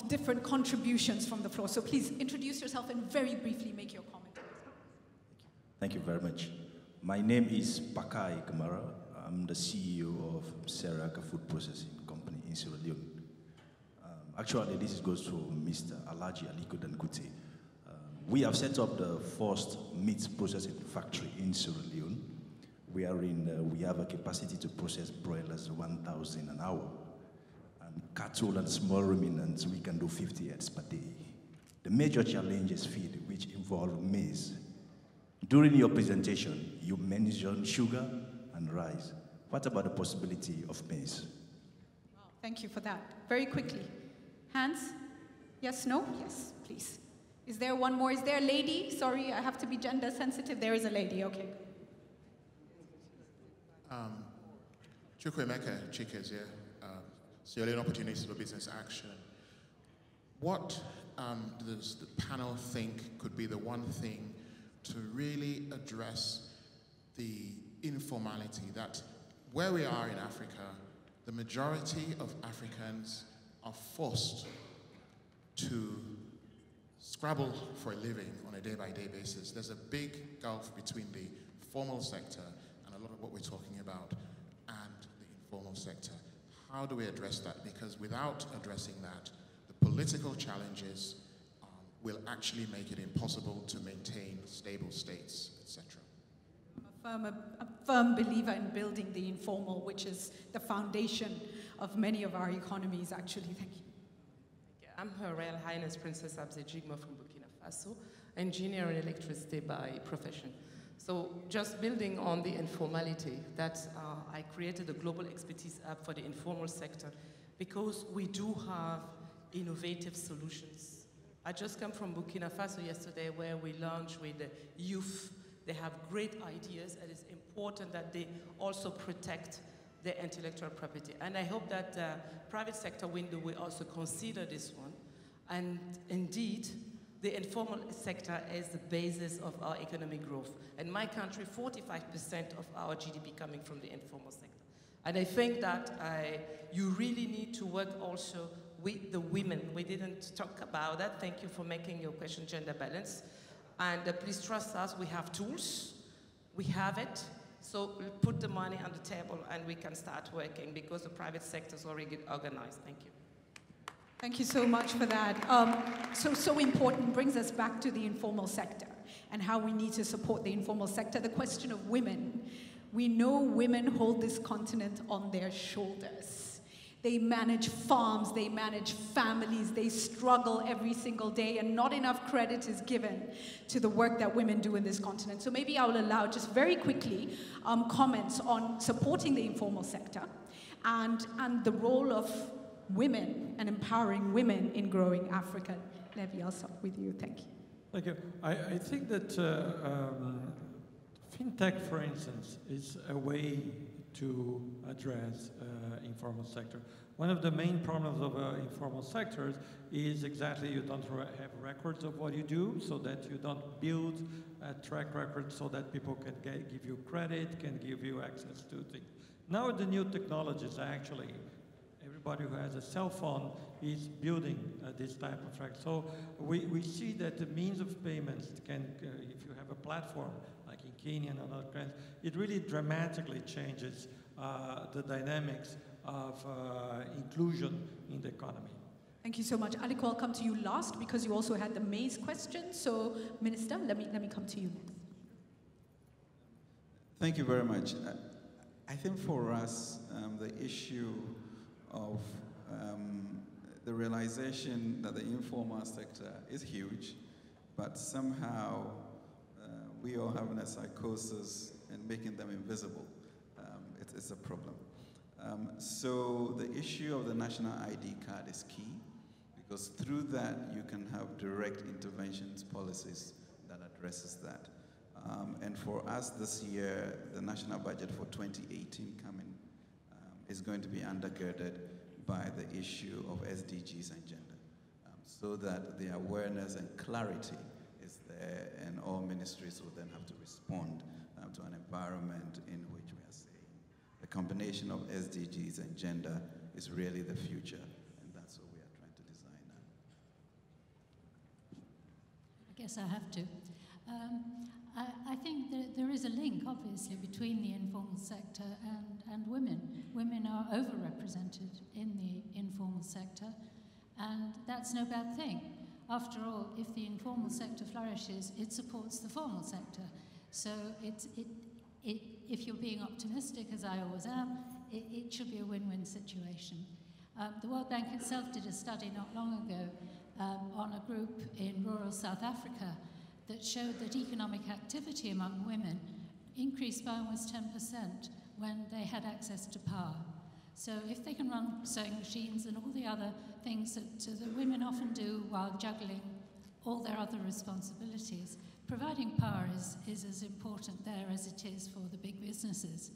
different contributions from the floor. So please introduce yourself and very briefly make your comment.
Thank you very much. My name is Pakai Kamara. I'm the CEO of Seraka Food Processing Company in Sierra Leone. Actually, this goes to Mr. Alhaji Aliko Dangote. We have set up the first meat processing factory in Sierra Leone. We have a capacity to process broilers 1,000 an hour. And cattle and small ruminants, we can do 50 heads per day. The the major challenges feed, which involve maize. During your presentation, you mentioned sugar and rice. What about the possibility of maize?
Wow, thank you for that. Very quickly. Hands? Yes, no? Yes, please. Is there one more? Is there a lady? Sorry, I have to be gender sensitive. There is a lady, okay.
Chukwemeka Chikez here, Sierra Leone Opportunities for Business Action. What does the panel think could be the one thing to really address the informality that where we are in Africa, the majority of Africans are forced to scrabble for a living on a day-by-day basis. There's a big gulf between the formal sector and a lot of what we're talking about and the informal sector. How do we address that? Because without addressing that, the political challenges will actually make it impossible to maintain stable states, etc.
I'm a firm believer in building the informal, which is the foundation of many of our economies, actually. Thank you.
I'm Her Royal Highness Princess Abse Jigma from Burkina Faso, engineer in electricity by profession. So just building on the informality, I created a global expertise app for the informal sector because we do have innovative solutions. I just come from Burkina Faso yesterday where we launched with the youth. They have great ideas, and it's important that they also protect their intellectual property. And I hope that the private sector window will also consider this one. And indeed, the informal sector is the basis of our economic growth. In my country, 45% of our GDP coming from the informal sector. And I think that you really need to work also with the women. We didn't talk about that. Thank you for making your question gender balance. And please trust us, we have tools, we have it. So put the money on the table and we can start working because the private sector is already organized. Thank you.
Thank you so much for that. So important, brings us back to the informal sector and how we need to support the informal sector. The question of women. We know women hold this continent on their shoulders. They manage farms, they manage families, they struggle every single day, and not enough credit is given to the work that women do in this continent. So maybe I will allow just very quickly comments on supporting the informal sector and the role of women and empowering women in growing Africa. Levi, I'll start with you. Thank you.
Thank you. I think that fintech, for instance, is a way to address informal sector. One of the main problems of informal sectors is exactly you don't have records of what you do, so that you don't build a track record so that people can give you credit, can give you access to things. Now the new technologies are actually, everybody who has a cell phone is building this type of track. So we see that the means of payments can, if you have a platform like in Kenya and other countries, it really dramatically changes the dynamics of inclusion in the economy.
Thank you so much. Aliko, I'll come to you last because you also had the maize question. So, Minister, let me come to you next.
Thank you very much. I think for us, the issue of the realization that the informal sector is huge, but somehow we are having a psychosis and making them invisible. It's a problem. So the issue of the national ID card is key, because through that you can have direct interventions policies that addresses that. And for us this year, the national budget for 2018 coming is going to be undergirded by the issue of SDGs and gender, so that the awareness and clarity is there, and all ministries will then have to respond to an environment in which we are saying the combination of SDGs and gender is really the future, and that's what we are trying to design now.
I guess I have to. I think that there is a link, obviously, between the informal sector and women. Women are overrepresented in the informal sector, and that's no bad thing. After all, if the informal sector flourishes, it supports the formal sector. So if you're being optimistic, as I always am, it should be a win-win situation. The World Bank itself did a study not long ago on a group in rural South Africa that showed that economic activity among women increased by almost 10% when they had access to power. So if they can run sewing machines and all the other things that women often do while juggling all their other responsibilities, providing power is as important there as it is for the big businesses.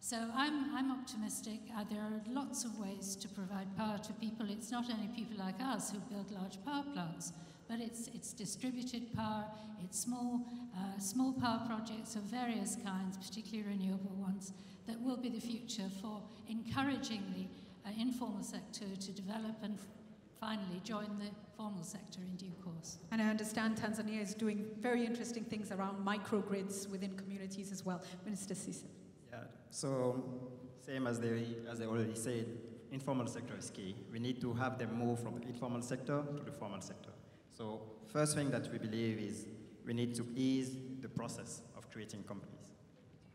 So I'm optimistic. There are lots of ways to provide power to people. It's not only people like us who build large power plants, but it's distributed power, it's small power projects of various kinds, particularly renewable ones, that will be the future for encouraging the informal sector to develop and finally join the formal sector in due course.
And I understand Tanzania is doing very interesting things around microgrids within communities as well. Minister Sise.
Yeah, so same as they already said, informal sector is key. We need to have them move from the informal sector to the formal sector. So first thing that we believe is we need to ease the process of creating companies,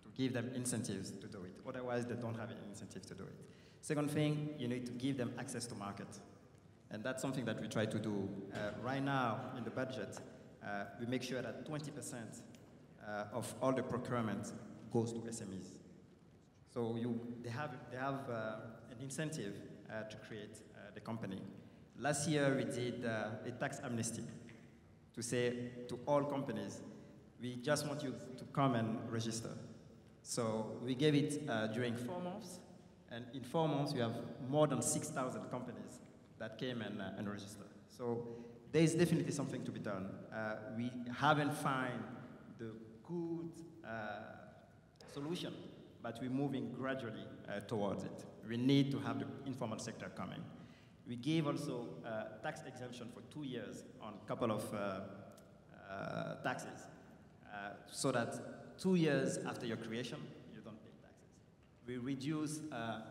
to give them incentives to do it. Otherwise, they don't have any incentives to do it. Second thing, you need to give them access to market. And that's something that we try to do. Right now, in the budget, we make sure that 20% of all the procurement goes to SMEs. So they have an incentive to create the company. Last year, we did a tax amnesty to say to all companies, we just want you to come and register. So we gave it during 4 months, and in 4 months, we have more than 6,000 companies that came and registered. So there is definitely something to be done. We haven't found the good solution, but we're moving gradually towards it. We need to have the informal sector coming. We gave also tax exemption for 2 years on a couple of taxes, so that 2 years after your creation, you don't pay taxes. We reduce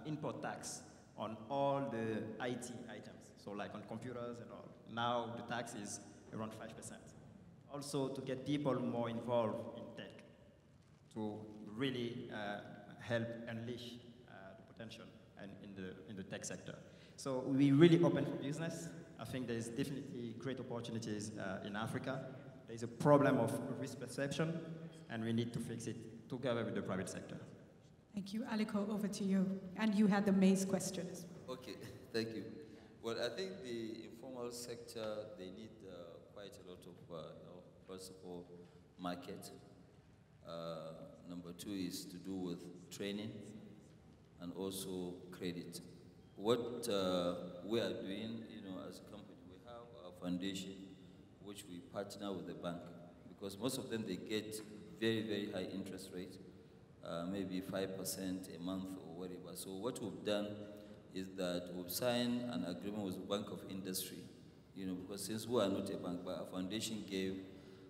import tax on all the IT items, so like on computers and all. Now the tax is around 5%. Also to get people more involved in tech, to really help unleash the potential in the tech sector. So we're really open for business. I think there's definitely great opportunities in Africa. There's a problem of risk perception, and we need to fix it together with the private sector.
Thank you. Aliko, over to you. And you had the maize question as well.
Okay, thank you. Well, I think the informal sector, they need quite a lot of, first of all, market. Number 2 is to do with training and also credit. What we are doing, as a company, we have our foundation, which we partner with the bank, because most of them, they get very, very high interest rate, maybe 5% a month or whatever. So what we've done is that we've signed an agreement with the Bank of Industry, because since we are not a bank, but our foundation gave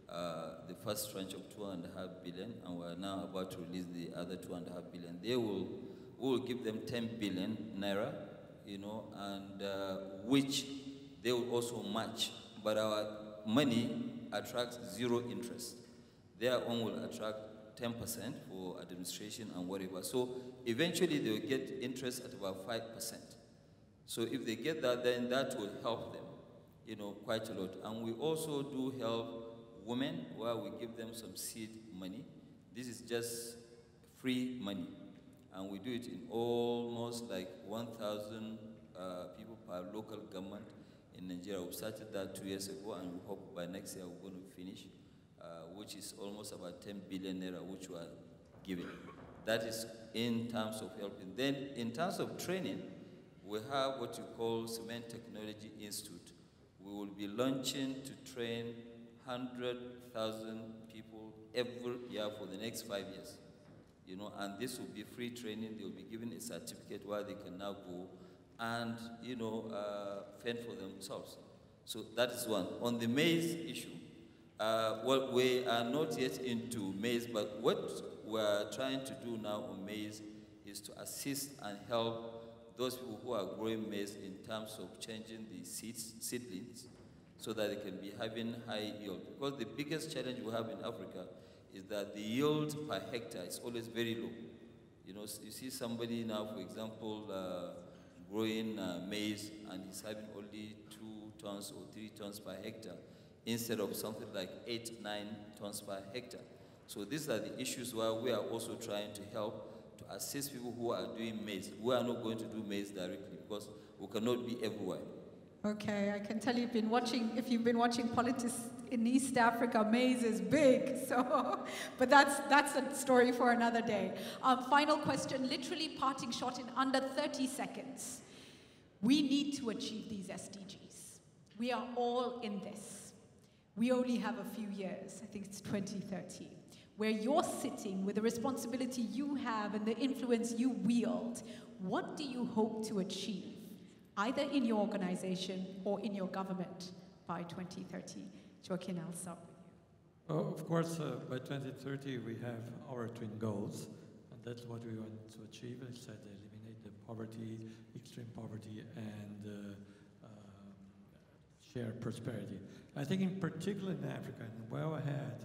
the first tranche of 2.5 billion, and we are now about to release the other 2.5 billion. We will give them 10 billion naira, and which they will also match. But our money attracts 0 interest. Their own will attract 10% for administration and whatever. So eventually they will get interest at about 5%. So if they get that, then that will help them, quite a lot. And we also do help women, where we give them some seed money. This is just free money. And we do it in almost like 1,000 people per local government in Nigeria. We started that 2 years ago, and we hope by next year we're going to finish, which is almost about 10 billion naira, which we are giving. That is in terms of helping. Then in terms of training, we have what you call Cement Technology Institute. We will be launching to train 100,000 people every year for the next 5 years. And this will be free training. They will be given a certificate where they can now go and, fend for themselves. So that is one. On the maize issue, well, we are not yet into maize, but what we're trying to do now on maize is to assist and help those people who are growing maize in terms of changing the seedlings so that they can be having high yield. Because the biggest challenge we have in Africa is that the yield per hectare is always very low. You see somebody now, for example, growing maize, and he's having only 2 tons or 3 tons per hectare instead of something like 8, 9 tons per hectare. So these are the issues where we are also trying to help to assist people who are doing maize. We are not going to do maize directly because we cannot be everywhere.
Okay, I can tell you've been watching, if you've been watching politics in East Africa, maize is big, so, but that's a story for another day. Final question, literally parting shot in under 30 seconds. We need to achieve these SDGs. We are all in this. We only have a few years, I think it's 2030, where you're sitting with the responsibility you have and the influence you wield. What do you hope to achieve, either in your organization or in your government by 2030? Joaquin, I'll start with you.
Oh, of course, by 2030 we have our twin goals, and that's what we want to achieve. I said eliminate the poverty, extreme poverty, and share prosperity. I think in particular in Africa, and well ahead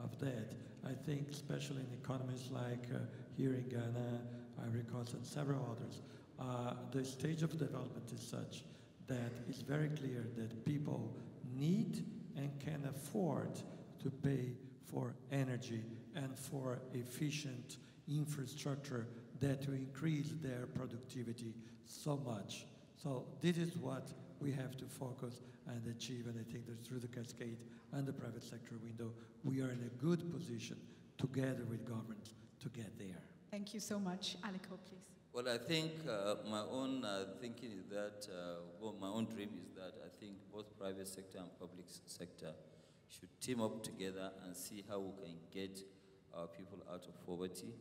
of that, I think especially in economies like here in Ghana, Ivory Coast, and several others, the stage of development is such that it's very clear that people need and can afford to pay for energy and for efficient infrastructure that will increase their productivity so much. So this is what we have to focus and achieve, and I think that through the cascade and the private sector window, we are in a good position together with governments to get there.
Thank you so much. Aliko, please.
Well, I think my own thinking is that, well, my own dream is that I think both private sector and public sector should team up together and see how we can get our people out of poverty,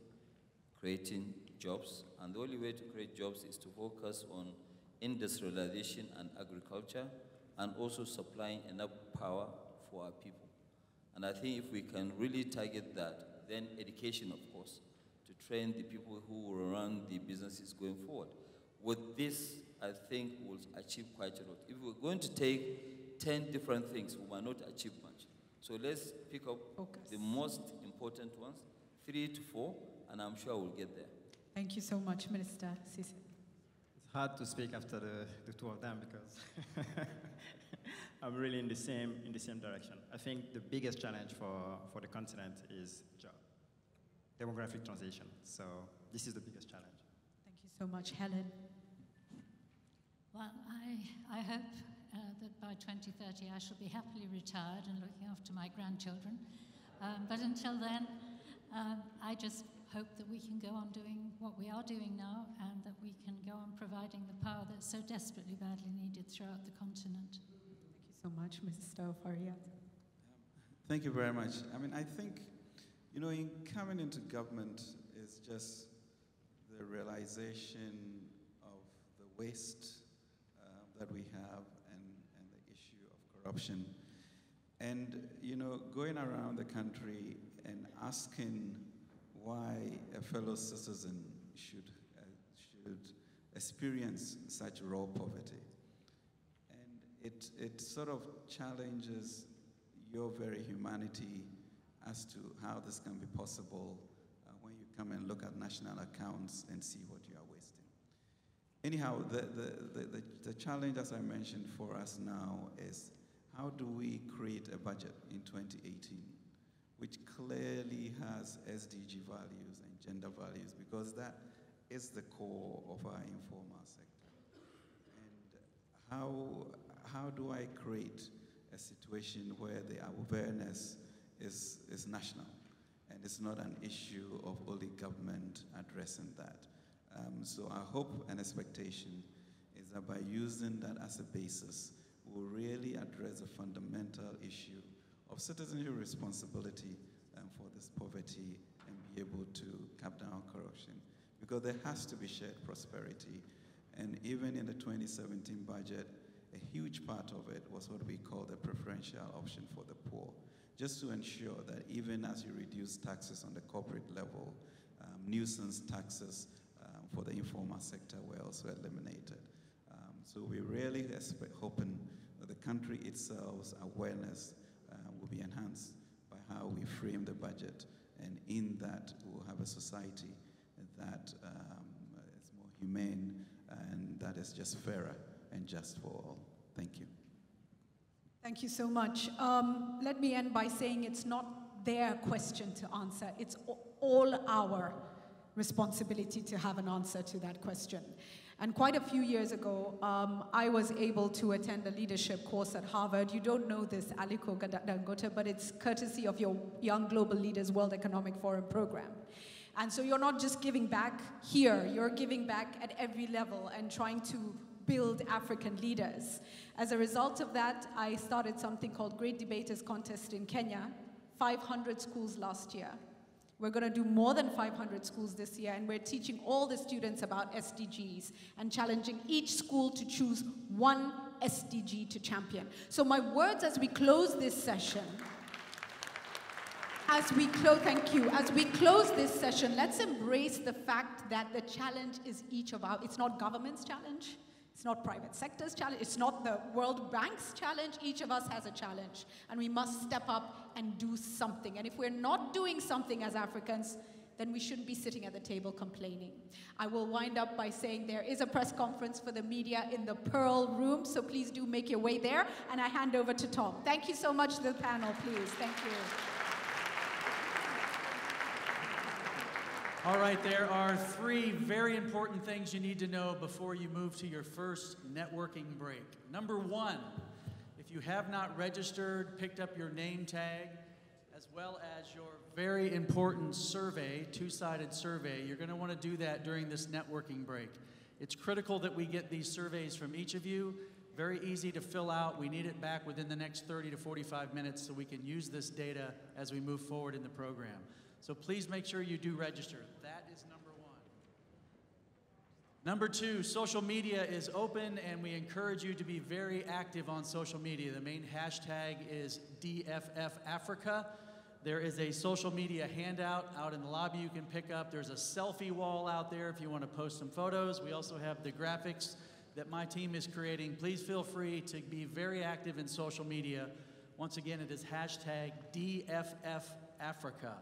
creating jobs. And the only way to create jobs is to focus on industrialization and agriculture, and also supplying enough power for our people. And I think if we can really target that, then education, of course, to train the people who will run the businesses going forward. With this, I think we'll achieve quite a lot. If we're going to take 10 different things, we might not achieve much. So let's pick up the most important ones, 3 to 4, and I'm sure we'll get there.
Thank you so much, Minister Sise.
It's hard to speak after the two of them because I'm really in the same direction. I think the biggest challenge for the continent is demographic transition. So this is the biggest challenge.
Thank you so much, Helen.
Well, I hope that by 2030 I shall be happily retired and looking after my grandchildren. But until then, I just hope that we can go on doing what we are doing now, and that we can go on providing the power that's so desperately badly needed throughout the continent.
Thank you so much, Mrs. Faria.
Thank you very much. I mean, I think, you know, in coming into government is just the realization of the waste that we have and the issue of corruption. And, you know, going around the country and asking why a fellow citizen should experience such raw poverty. And it sort of challenges your very humanity as to how this can be possible when you come and look at national accounts and see what you are wasting. Anyhow, the challenge, as I mentioned, for us now is how do we create a budget in 2018 which clearly has SDG values and gender values, because that is the core of our informal sector. And how do I create a situation where the awareness is national and it's not an issue of only government addressing that? So our hope and expectation is that by using that as a basis, we'll really address the fundamental issue of citizenship responsibility for this poverty and be able to cap down corruption. Because there has to be shared prosperity. And even in the 2017 budget, a huge part of it was what we call the preferential option for the poor, just to ensure that even as you reduce taxes on the corporate level, nuisance taxes for the informal sector were also eliminated. So we're really hoping that the country itself's awareness will be enhanced by how we frame the budget, and in that we'll have a society that is more humane and that is just fairer and just for all. Thank you.
Thank you so much. Let me end by saying it's not their question to answer. It's all our responsibility to have an answer to that question. And quite a few years ago, I was able to attend a leadership course at Harvard. You don't know this, Aliko Dangote, but it's courtesy of your Young Global Leaders World Economic Forum program. And so you're not just giving back here, you're giving back at every level and trying to build African leaders. As a result of that, I started something called Great Debaters Contest in Kenya, 500 schools last year. We're going to do more than 500 schools this year, and we're teaching all the students about SDGs and challenging each school to choose one SDG to champion. So my words as we close this session, thank you. As we close this session, let's embrace the fact that the challenge is it's not government's challenge, it's not private sector's challenge, it's not the World Bank's challenge. Each of us has a challenge, and we must step up and do something. And if we're not doing something as Africans, then we shouldn't be sitting at the table complaining. I will wind up by saying there is a press conference for the media in the Pearl Room, so please do make your way there, and I hand over to Tom. Thank you so much to the panel, please. Thank you.
All right, there are 3 very important things you need to know before you move to your first networking break. Number 1, if you have not registered, picked up your name tag, as well as your very important survey, 2-sided survey, you're going to want to do that during this networking break. It's critical that we get these surveys from each of you. Very easy to fill out. We need it back within the next 30 to 45 minutes so we can use this data as we move forward in the program. So please make sure you do register. That is number 1. Number 2, social media is open, and we encourage you to be very active on social media. The main hashtag is DFFAfrica. There is a social media handout out in the lobby you can pick up. There's a selfie wall out there if you want to post some photos. We also have the graphics that my team is creating. Please feel free to be very active in social media. Once again, it is hashtag DFFAfrica.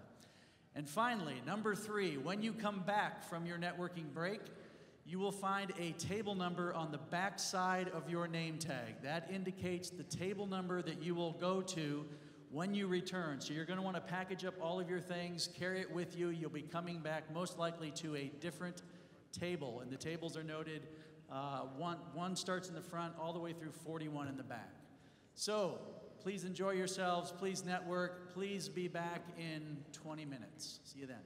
And finally, number 3, when you come back from your networking break, you will find a table number on the back side of your name tag. That indicates the table number that you will go to when you return. So you're going to want to package up all of your things, carry it with you. You'll be coming back most likely to a different table, and the tables are noted. One starts in the front all the way through 41 in the back. So please enjoy yourselves, please network, please be back in 20 minutes. See you then.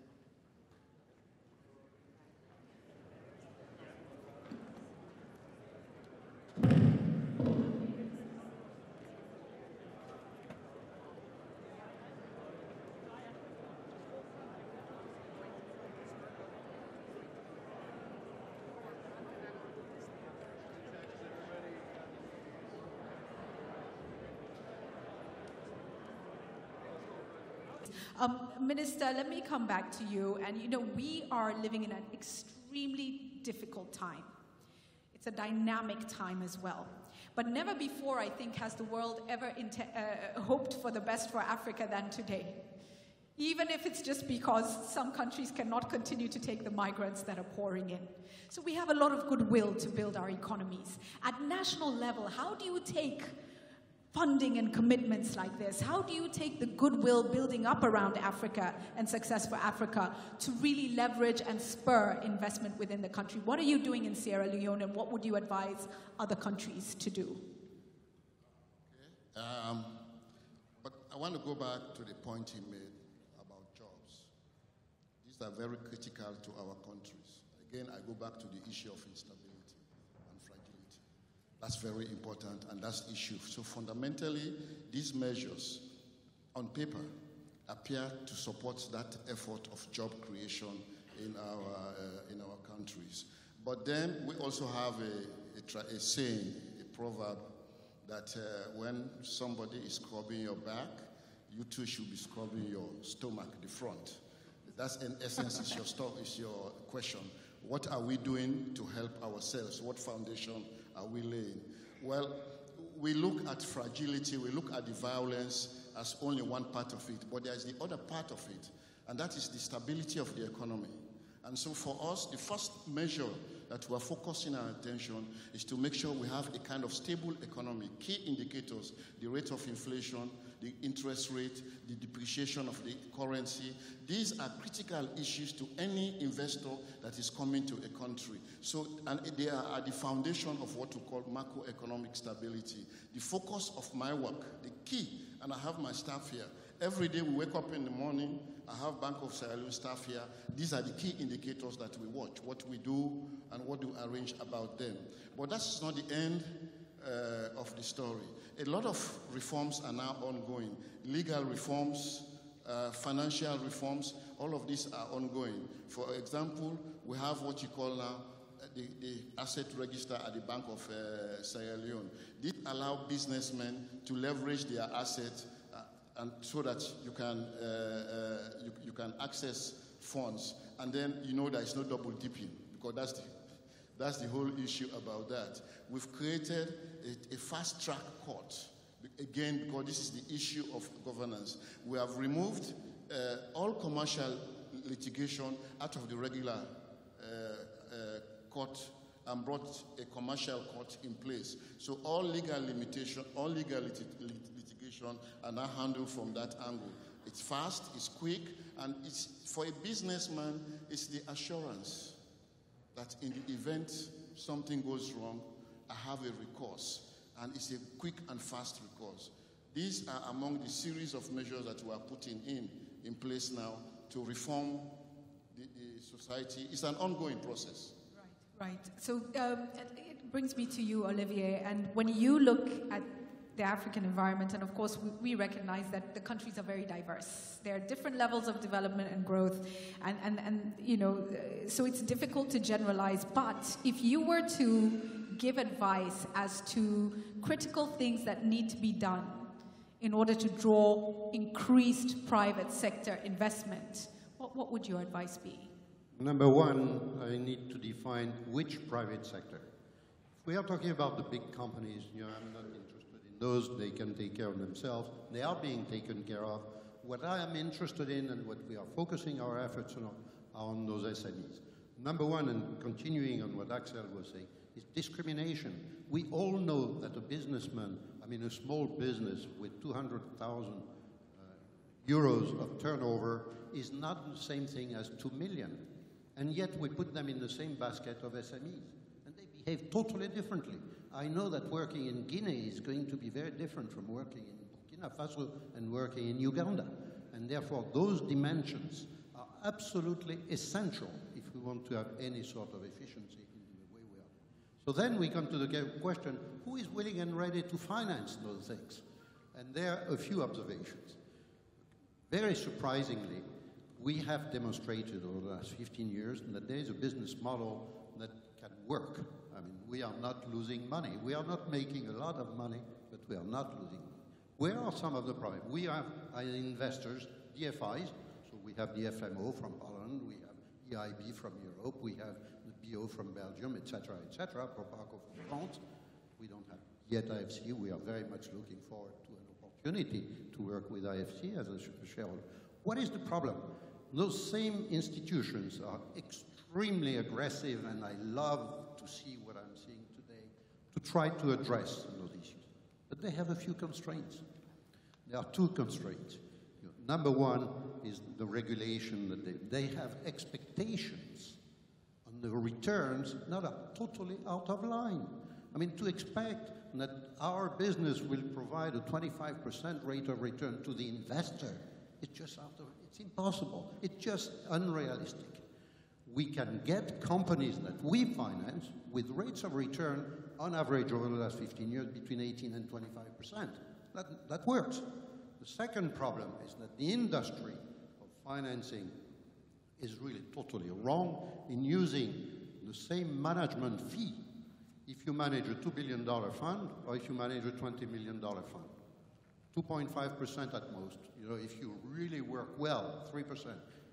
Minister, let me come back to you. And you know, we are living in an extremely difficult time. It's a dynamic time as well. But never before, I think, has the world ever hoped for the best for Africa than today. Even if it's just because some countries cannot continue to take the migrants that are pouring in. So we have a lot of goodwill to build our economies. At national level, how do you take funding and commitments like this? How do you take the goodwill building up around Africa and Success for Africa to really leverage and spur investment within the country? What are you doing in Sierra Leone, and what would you advise other countries to do?
Okay. But I want to go back to the point he made about jobs. These are very critical to our countries. Again, I go back to the issue of instability. That's very important, and that's the issue. So fundamentally, these measures on paper appear to support that effort of job creation in our countries. But then we also have a saying, a proverb, that when somebody is scrubbing your back, you too should be scrubbing your stomach, the front. That's in essence is your question. What are we doing to help ourselves? What foundation are we laying? Well, we look at fragility, we look at the violence as only one part of it, but there's the other part of it, and that is the stability of the economy. And so for us, the first measure that we're focusing our attention is to make sure we have a kind of stable economy. Key indicators, the rate of inflation, the interest rate, the depreciation of the currency. These are critical issues to any investor that is coming to a country. So, and they are at the foundation of what we call macroeconomic stability. The focus of my work, the key, and I have my staff here. Every day we wake up in the morning, I have Bank of Sierra Leone staff here. These are the key indicators that we watch, what we do and what we arrange about them. But that's not the end of the story. A lot of reforms are now ongoing. Legal reforms, financial reforms, all of these are ongoing. For example, we have what you call now the asset register at the Bank of Sierra Leone. This allows businessmen to leverage their assets and so that you can access funds, and then you know there is no double dipping, because that's the whole issue about that. We've created a fast-track court, again, because this is the issue of governance. We have removed all commercial litigation out of the regular court and brought a commercial court in place. So all legal limitation, all legal litigation are now handled from that angle. It's fast, it's quick, and it's, for a businessman, it's the assurance that in the event something goes wrong, I have a recourse, and it's a quick and fast recourse. These are among the series of measures that we are putting in place now to reform the society. It's an ongoing process.
Right. So it brings me to you, Olivier, and when you look at the African environment, and of course we recognize that the countries are very diverse. There are different levels of development and growth, and you know, so it's difficult to generalize, but if you were to give advice as to critical things that need to be done in order to draw increased private sector investment, what would your advice be?
Number one, I need to define which private sector. If we are talking about the big companies, you know, I'm not interested in those. They can take care of themselves. They are being taken care of. What I am interested in and what we are focusing our efforts on are on those SMEs. Number one, and continuing on what Axel was saying, is discrimination. We all know that a businessman, I mean a small business with 200,000 euros of turnover is not the same thing as 2 million. And yet we put them in the same basket of SMEs. And they behave totally differently. I know that working in Guinea is going to be very different from working in Burkina Faso and working in Uganda. And therefore, those dimensions are absolutely essential if we want to have any sort of efficiency in the way we are. So then we come to the question, who is willing and ready to finance those things? And there are a few observations. Very surprisingly, we have demonstrated over the last 15 years that there is a business model that can work. I mean, we are not losing money. We are not making a lot of money, but we are not losing money. Where are some of the problems? We have investors, DFIs, so we have the FMO from Holland, we have EIB from Europe, we have the BO from Belgium, etc., Proparco from France. We don't have yet IFC. We are very much looking forward to an opportunity to work with IFC as a shareholder. What is the problem? Those same institutions are extremely aggressive, and I love to see what I'm seeing today, to try to address those issues. But they have a few constraints. There are two constraints. Number one is the regulation that they have expectations on the returns that are totally out of line. I mean, to expect that our business will provide a 25% rate of return to the investor, it's just it's impossible. It's just unrealistic. We can get companies that we finance with rates of return on average over the last 15 years between 18 and 25%. That works. The second problem is that the industry of financing is really totally wrong in using the same management fee if you manage a $2 billion fund or if you manage a $20 million fund. 2.5% at most. You know, if you really work well, 3%.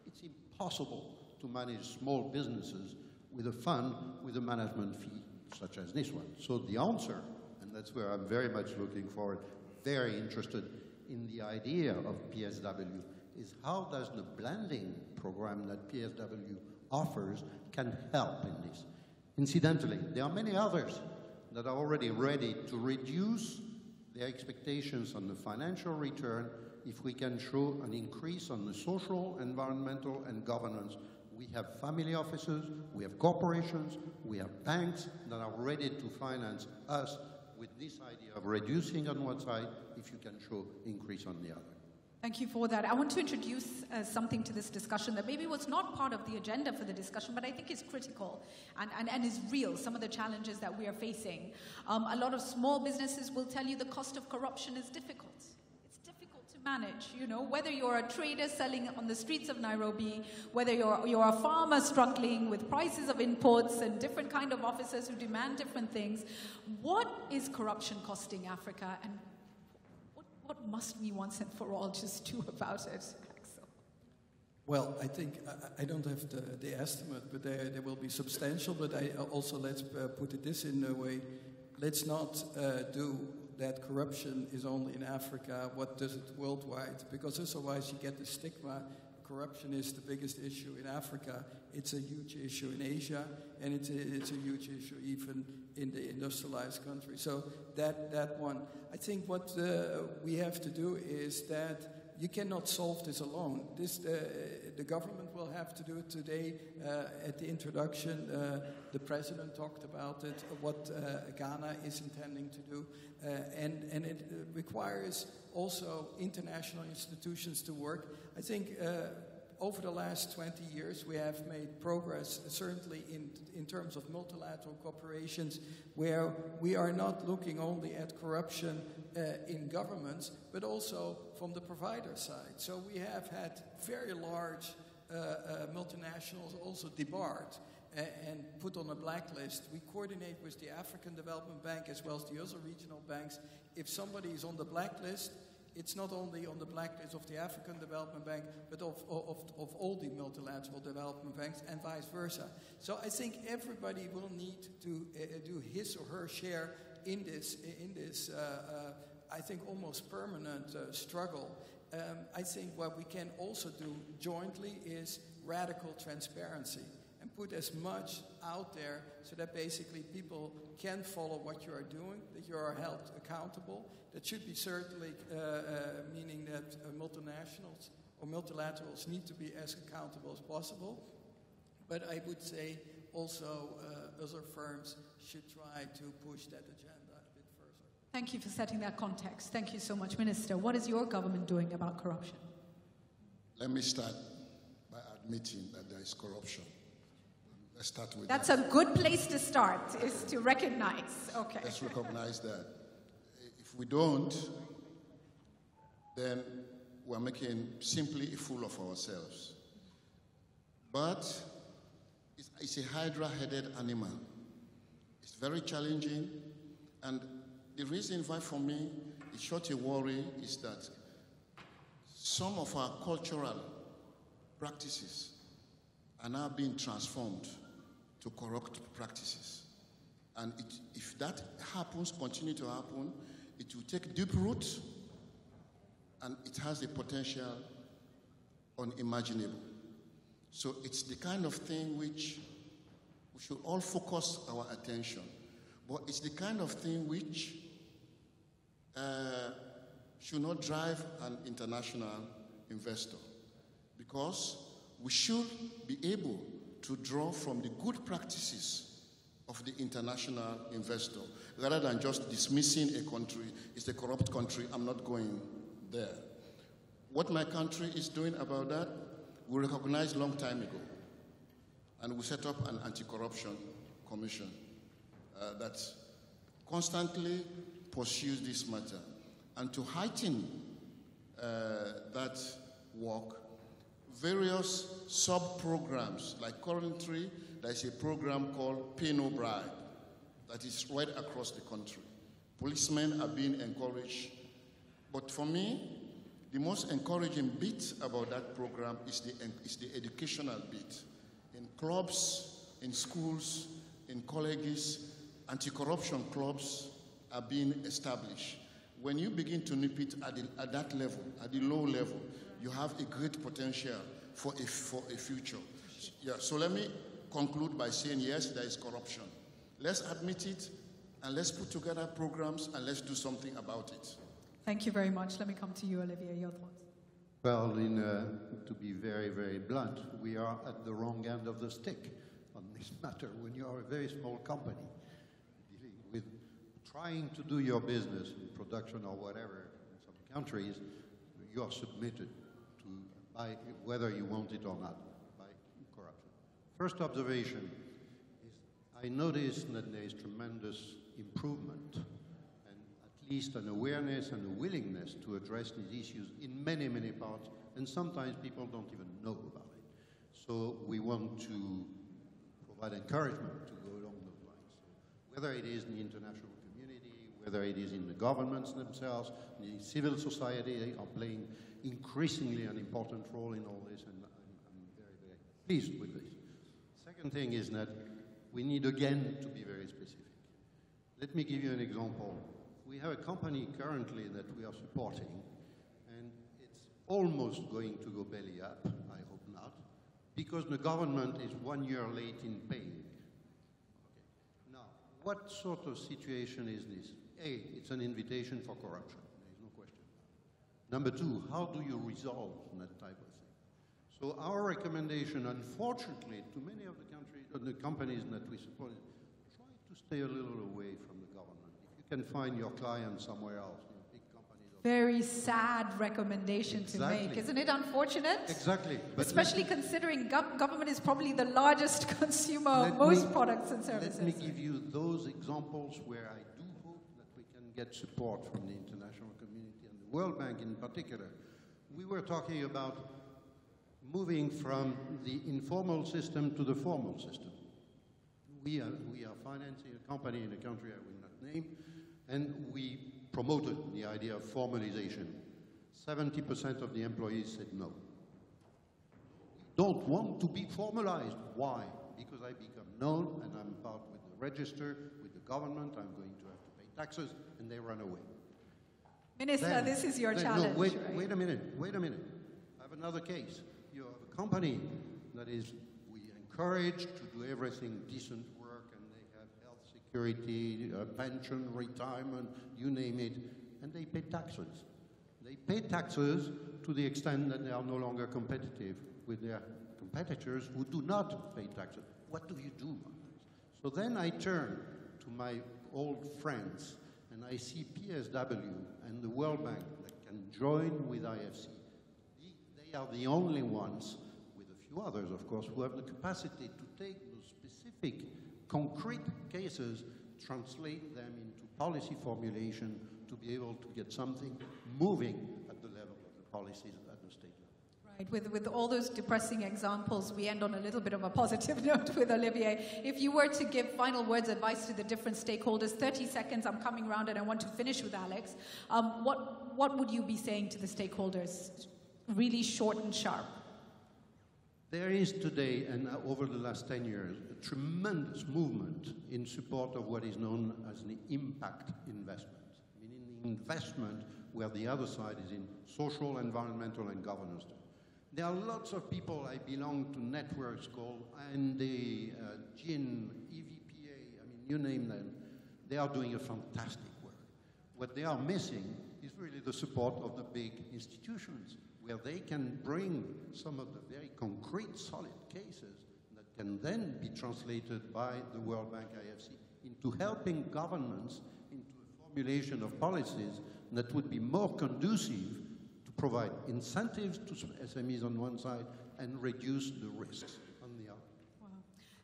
It's impossible to manage small businesses with a fund with a management fee such as this one. So the answer, and that's where I'm very much looking forward, very interested in the idea of PSW, is how does the blending program that PSW offers can help in this. Incidentally, there are many others that are already ready to reduce their expectations on the financial return if we can show an increase on the social, environmental, and governance. We have family offices, we have corporations, we have banks that are ready to finance us with this idea of reducing on one side if you can show increase on the other.
Thank you for that. I want to introduce something to this discussion that maybe was not part of the agenda for the discussion, but I think is critical and is real, some of the challenges that we are facing. A lot of small businesses will tell you the cost of corruption is difficult. It's difficult to manage, you know, whether you're a trader selling on the streets of Nairobi, whether you're a farmer struggling with prices of inputs and different kind of officers who demand different things. What is corruption costing Africa, and what must we once and for all just do about it, Axel?
Well, I think, I don't have the estimate, but there will be substantial, but I also, let's put it this in a way, let's not do that corruption is only in Africa, what does it worldwide? Because otherwise you get the stigma, corruption is the biggest issue in Africa, it's a huge issue in Asia, and it's a huge issue even in the industrialized countries. So that one, I think what we have to do is that you cannot solve this alone. This, the government will have to do it today. At the introduction, the president talked about it, what Ghana is intending to do, and it requires also international institutions to work. I think over the last 20 years we have made progress, certainly in terms of multilateral corporations, where we are not looking only at corruption in governments, but also from the provider side. So we have had very large multinationals also debarred and put on a blacklist. We coordinate with the African Development Bank as well as the other regional banks. If somebody is on the blacklist, it's not only on the blacklist of the African Development Bank, but of all the multilateral development banks and vice versa. So I think everybody will need to do his or her share in this I think, almost permanent struggle. I think what we can also do jointly is radical transparency and put as much out there so that basically people can follow what you are doing, that you are held accountable. That should be certainly meaning that multinationals or multilaterals need to be as accountable as possible. But I would say also other firms should try to push that agenda a bit further.
Thank you for setting that context. Thank you so much, Minister. What is your government doing about corruption?
Let me start by admitting that there is corruption. Let's start with
That's
that.
a good place to start, is to recognize. Okay.
Let's recognize that. If we don't, then we're making simply a fool of ourselves. But it's a hydra-headed animal. It's very challenging, and the reason why for me it's such a worry is that some of our cultural practices are now being transformed to corrupt practices. And if that happens, continue to happen, it will take deep root, and it has a potential unimaginable. So it's the kind of thing which we should all focus our attention. But it's the kind of thing which should not drive an international investor, because we should be able to draw from the good practices of the international investor, rather than just dismissing a country. It's a corrupt country, I'm not going there. What my country is doing about that, we recognized a long time ago. And we set up an anti-corruption commission that constantly pursues this matter. And to heighten that work, various sub-programs, like currently, there's a program called Pay No Bribe that is right across the country. Policemen are being encouraged. But for me, the most encouraging bit about that program is the educational bit. In clubs, in schools, in colleges, anti-corruption clubs are being established. When you begin to nip it at that level, at the low level, you have a great potential for a future. Yeah, so let me conclude by saying, yes, there is corruption. Let's admit it, and let's put together programs, and let's do something about it.
Thank you very much. Let me come to you, Olivier. Your thoughts?
Well, to be very, very blunt, we are at the wrong end of the stick on this matter. When you are a very small company, dealing with trying to do your business in production or whatever in some countries, you are submitted to, by whether you want it or not, by corruption. First observation is I noticed that there is tremendous improvement and at least an awareness and a willingness to address these issues in many, many parts, and sometimes people don't even know about it. So we want to provide encouragement to go along those lines. So whether it is in the international community, whether it is in the governments themselves, the civil society, they are playing increasingly an important role in all this, and I'm very, very pleased with this. Second thing is that we need again to be very specific. Let me give you an example. We have a company currently that we are supporting, and it's almost going to go belly up, I hope not, because the government is 1 year late in paying. Okay. Now, what sort of situation is this? A, it's an invitation for corruption. There is no question. Number two, how do you resolve that type of thing? So our recommendation, unfortunately, to many of the countries, the companies that we support, is try to stay a little away from the government. If you can find your client somewhere else, big companies.
Very sad recommendation to make. Isn't it unfortunate?
Exactly.
But especially considering government is probably the largest consumer of most products and services.
Let me give you those examples where I do hope that we can get support from the international community and the World Bank in particular. We were talking about moving from the informal system to the formal system. We are financing a company in a country I will not name, and we promoted the idea of formalization. 70% of the employees said no. We don't want to be formalized. Why? Because I become known and I'm part with the register, with the government, I'm going to have to pay taxes, and they run away.
Minister, this is your challenge.
No, wait a minute. I have another case. You have a company that is, we encourage to do everything decent work, and they have health security, pension, retirement, you name it, and they pay taxes. They pay taxes to the extent that they are no longer competitive with their competitors who do not pay taxes. What do you do? So then I turn to my old friends, and I see PSW and the World Bank that can join with IFC. They are the only ones, with a few others, of course, who have the capacity to take those specific, concrete cases, translate them into policy formulation to be able to get something moving at the level of the policies at the state level.
Right. With all those depressing examples, we end on a little bit of a positive note with Olivier. If you were to give final words, advice to the different stakeholders, 30 seconds, I'm coming around and I want to finish with Alex. What would you be saying to the stakeholders? Really short and sharp.
There is today, and over the last 10 years, a tremendous movement in support of what is known as the impact investment, meaning the investment where the other side is in social, environmental, and governance. There are lots of people, I belong to networks called AND, GIN, EVPA, I mean, you name them. They are doing a fantastic work. What they are missing is really the support of the big institutions, where they can bring some of the very concrete, solid cases that can then be translated by the World Bank IFC into helping governments into a formulation of policies that would be more conducive to provide incentives to SMEs on one side and reduce the risks on the other.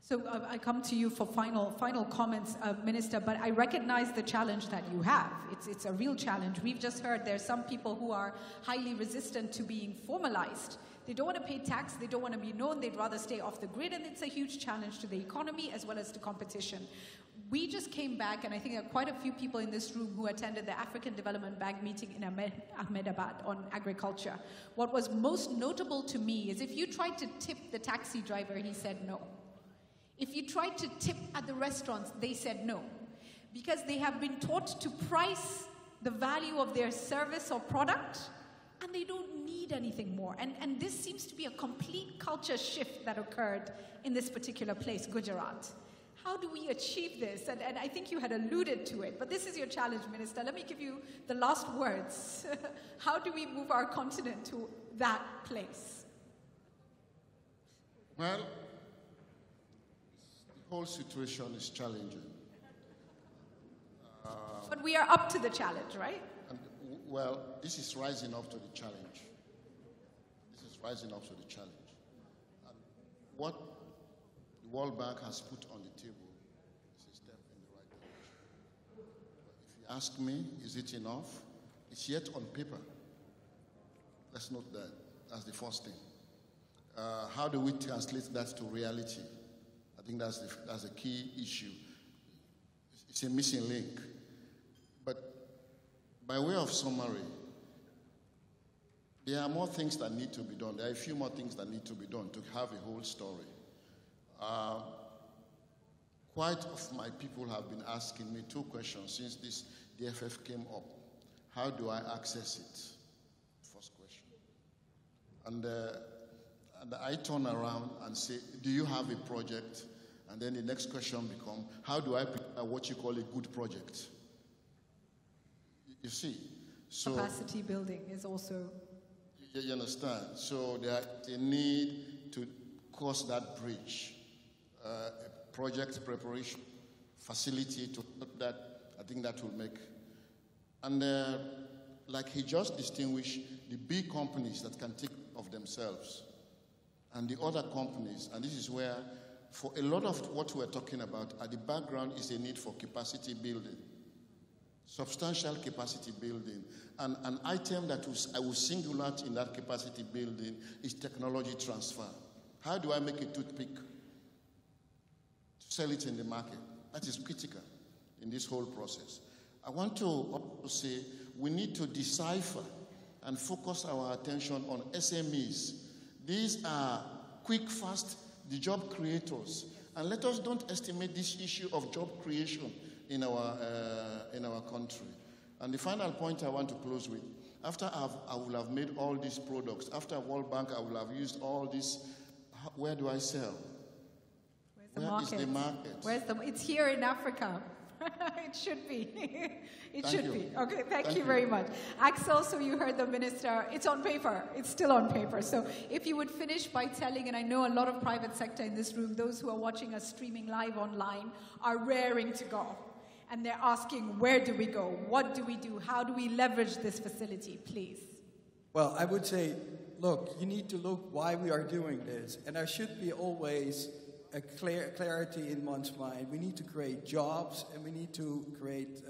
So I come to you for final comments, Minister, but I recognize the challenge that you have. It's a real challenge. We've just heard there's some people who are highly resistant to being formalized. They don't want to pay tax, they don't want to be known, they'd rather stay off the grid, and it's a huge challenge to the economy as well as to competition. We just came back, and I think there are quite a few people in this room who attended the African Development Bank meeting in Ahmedabad on agriculture. What was most notable to me is if you tried to tip the taxi driver, he said no. If you tried to tip at the restaurants, they said no. Because they have been taught to price the value of their service or product, and they don't need a anything more. And this seems to be a complete culture shift that occurred in this particular place, Gujarat. How do we achieve this? And I think you had alluded to it, but this is your challenge, Minister. Let me give you the last words. How do we move our continent to that place?
Well, the whole situation is challenging.
But we are up to the challenge, right?
And, well, this is rising up to the challenge. This is rising up to the challenge. And what the World Bank has put on the table is a step in the right direction. If you ask me, is it enough? It's yet on paper. Let's note that. That's the first thing. How do we translate that to reality? I think that's a key issue. It's a missing link. But by way of summary, there are more things that need to be done. There are a few more things that need to be done to have a whole story. Quite of my people have been asking me 2 questions since this DFF came up. How do I access it? First question. And I turn around and say, do you have a project? And then the next question becomes, how do I prepare what you call a good project? You see? So
capacity building is also...
You understand? So there is a need to cross that bridge. Project preparation, facility to that, I think that will make. And like he just distinguished the big companies that can take of themselves and the other companies, and this is where, for a lot of what we're talking about, at the background is a need for capacity building, substantial capacity building. And an item that I will single out in that capacity building is technology transfer. How do I make a toothpick to sell it in the market? That is critical in this whole process. I want to also say we need to decipher and focus our attention on SMEs. These are quick, fast, the job creators. And let us don't estimate this issue of job creation in our country. And the final point I want to close with, after I will have made all these products, after World Bank, I will have used all this, where do I sell? Where is the market?
It's here in Africa. It should be. It
Thank
should
you.
be. Okay, thank you
you.
very much. Axel, so you heard the minister. It's on paper. It's still on paper. So if you would finish by telling, and I know a lot of private sector in this room, those who are watching us streaming live online are raring to go. And they're asking, where do we go? What do we do? How do we leverage this facility, please?
Well, I would say, look, you need to look why we are doing this. And there should be always a clarity in one's mind. We need to create jobs, and we need to create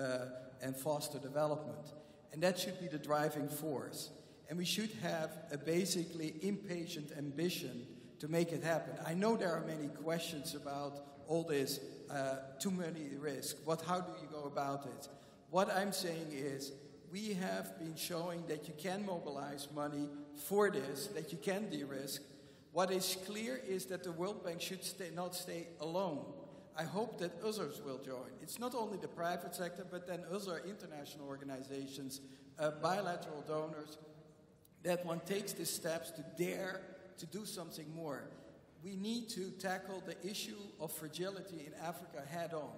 and foster development. And that should be the driving force. And we should have a basically impatient ambition to make it happen. I know there are many questions about all this, too many risks. How do you go about it? What I'm saying is, we have been showing that you can mobilize money for this, that you can de-risk. What is clear is that the World Bank should not stay alone. I hope that others will join. It's not only the private sector, but then other international organizations, bilateral donors, that one takes the steps to dare to do something more. We need to tackle the issue of fragility in Africa head on.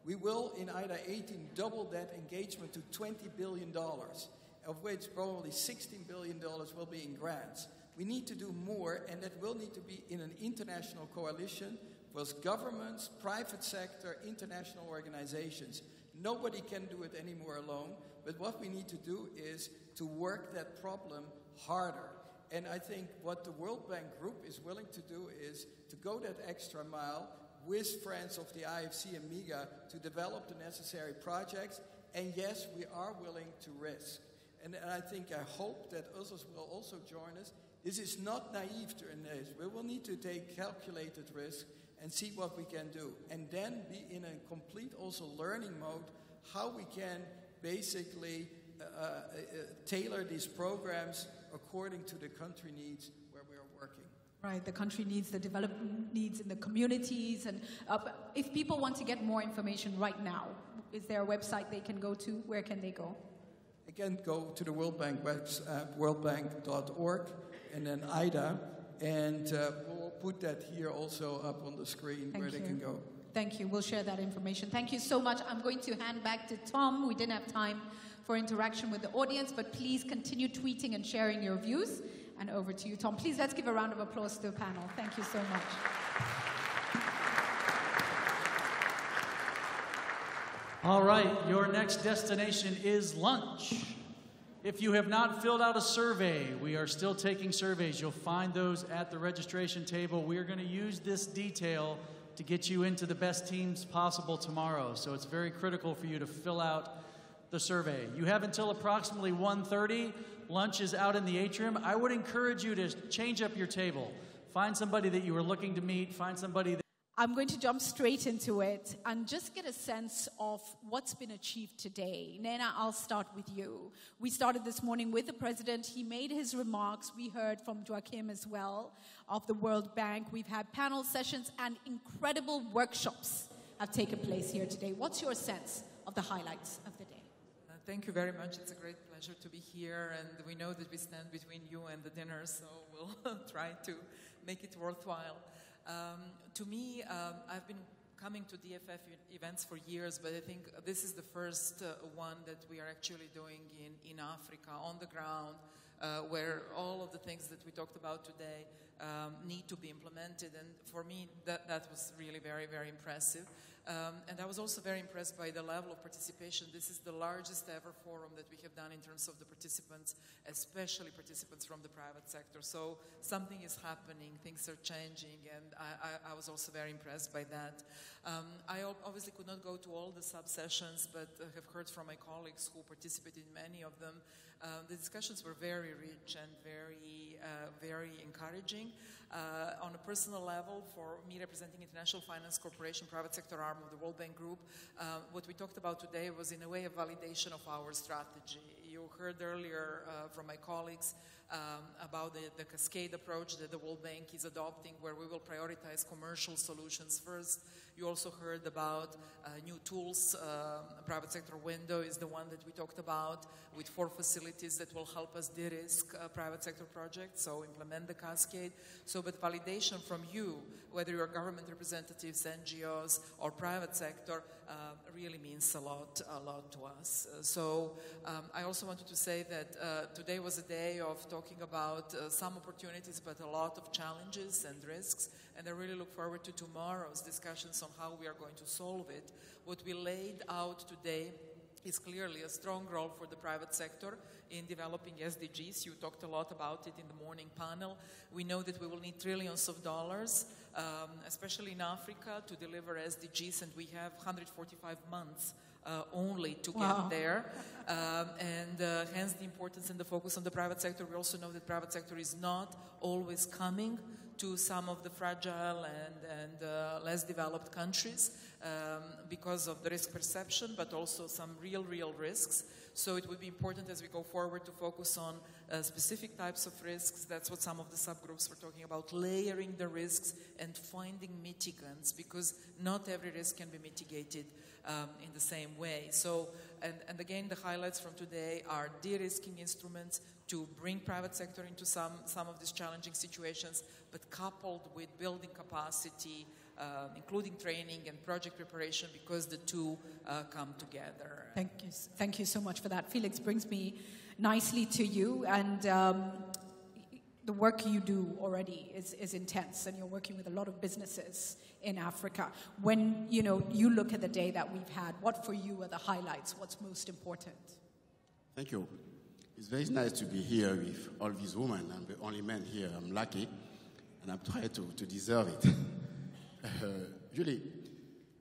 We will, in IDA 18, double that engagement to $20 billion, of which probably $16 billion will be in grants. We need to do more, and that will need to be in an international coalition with governments, private sector, international organizations. Nobody can do it anymore alone, but what we need to do is to work that problem harder. And I think what the World Bank Group is willing to do is to go that extra mile with friends of the IFC and MIGA to develop the necessary projects. And yes, we are willing to risk. And I hope that others will also join us. This is not naive to this. We will need to take calculated risk and see what we can do. And then be in a complete also learning mode, how we can basically tailor these programs according to the country needs where we are working.
Right, the country needs, the development needs in the communities. And if people want to get more information right now, is there a website they can go to? Where can they go?
again, go to the World Bank website, worldbank.org, and then IDA, and we'll put that here also up on the screen where they can go.
Thank you. We'll share that information. Thank you so much. I'm going to hand back to Tom. We didn't have time for interaction with the audience, but please continue tweeting and sharing your views. And over to you, Tom. Please, let's give a round of applause to the panel. Thank you so much.
All right, your next destination is lunch. If you have not filled out a survey, we are still taking surveys. You'll find those at the registration table. We are going to use this detail to get you into the best teams possible tomorrow. So it's very critical for you to fill out the survey. You have until approximately 1:30. Lunch is out in the atrium. I would encourage you to change up your table. Find somebody that you were looking to meet. Find somebody that
I'm going to jump straight into it and just get a sense of what's been achieved today. Nena, I'll start with you. We started this morning with the president. He made his remarks. We heard from Joachim as well of the World Bank. We've had panel sessions and incredible workshops have taken place here today. What's your sense of the highlights of the day?
Thank you very much. It's a great pleasure to be here, and we know that we stand between you and the dinner, so we'll try to make it worthwhile. To me, I've been coming to DFF events for years, but I think this is the first one that we are actually doing in Africa, on the ground, where all of the things that we talked about today need to be implemented. And for me, that was really very, very impressive. And I was also very impressed by the level of participation. This is the largest ever forum that we have done in terms of the participants, especially participants from the private sector. So something is happening, things are changing, and I was also very impressed by that. I obviously could not go to all the sub-sessions, but have heard from my colleagues who participated in many of them. The discussions were very rich and very encouraging. On a personal level, for me representing International Finance Corporation, private sector arm of the World Bank Group, what we talked about today was in a way a validation of our strategy. You heard earlier from my colleagues about the cascade approach that the World Bank is adopting, where we will prioritize commercial solutions first. You also heard about new tools. Private sector window is the one that we talked about, with 4 facilities that will help us de-risk private sector projects, so implement the cascade. So, but validation from you, whether you're government representatives, NGOs, or private sector, really means a lot to us. I also wanted to say that today was a day of talking about some opportunities, but a lot of challenges and risks, and I really look forward to tomorrow's discussions on how we are going to solve it. What we laid out today is clearly a strong role for the private sector in developing SDGs. You talked a lot about it in the morning panel. We know that we will need trillions of dollars, especially in Africa, to deliver SDGs, and we have 145 months only to get there. Hence the importance and the focus on the private sector. We also know that private sector is not always coming to some of the fragile and less developed countries because of the risk perception, but also some real risks. So it would be important as we go forward to focus on specific types of risks. That's what some of the subgroups were talking about, layering the risks and finding mitigants, because not every risk can be mitigated in the same way. So, and again, the highlights from today are de-risking instruments to bring private sector into some of these challenging situations, but coupled with building capacity, including training and project preparation, because the two come together.
Thank you so much for that. Felix, brings me nicely to you, and the work you do already is intense, and you're working with a lot of businesses in Africa. When you look at the day that we've had, what for you are the highlights? What's most important?
Thank you. It's very nice to be here with all these women. I'm the only man here. I'm lucky, and I'm trying to deserve it. Julie,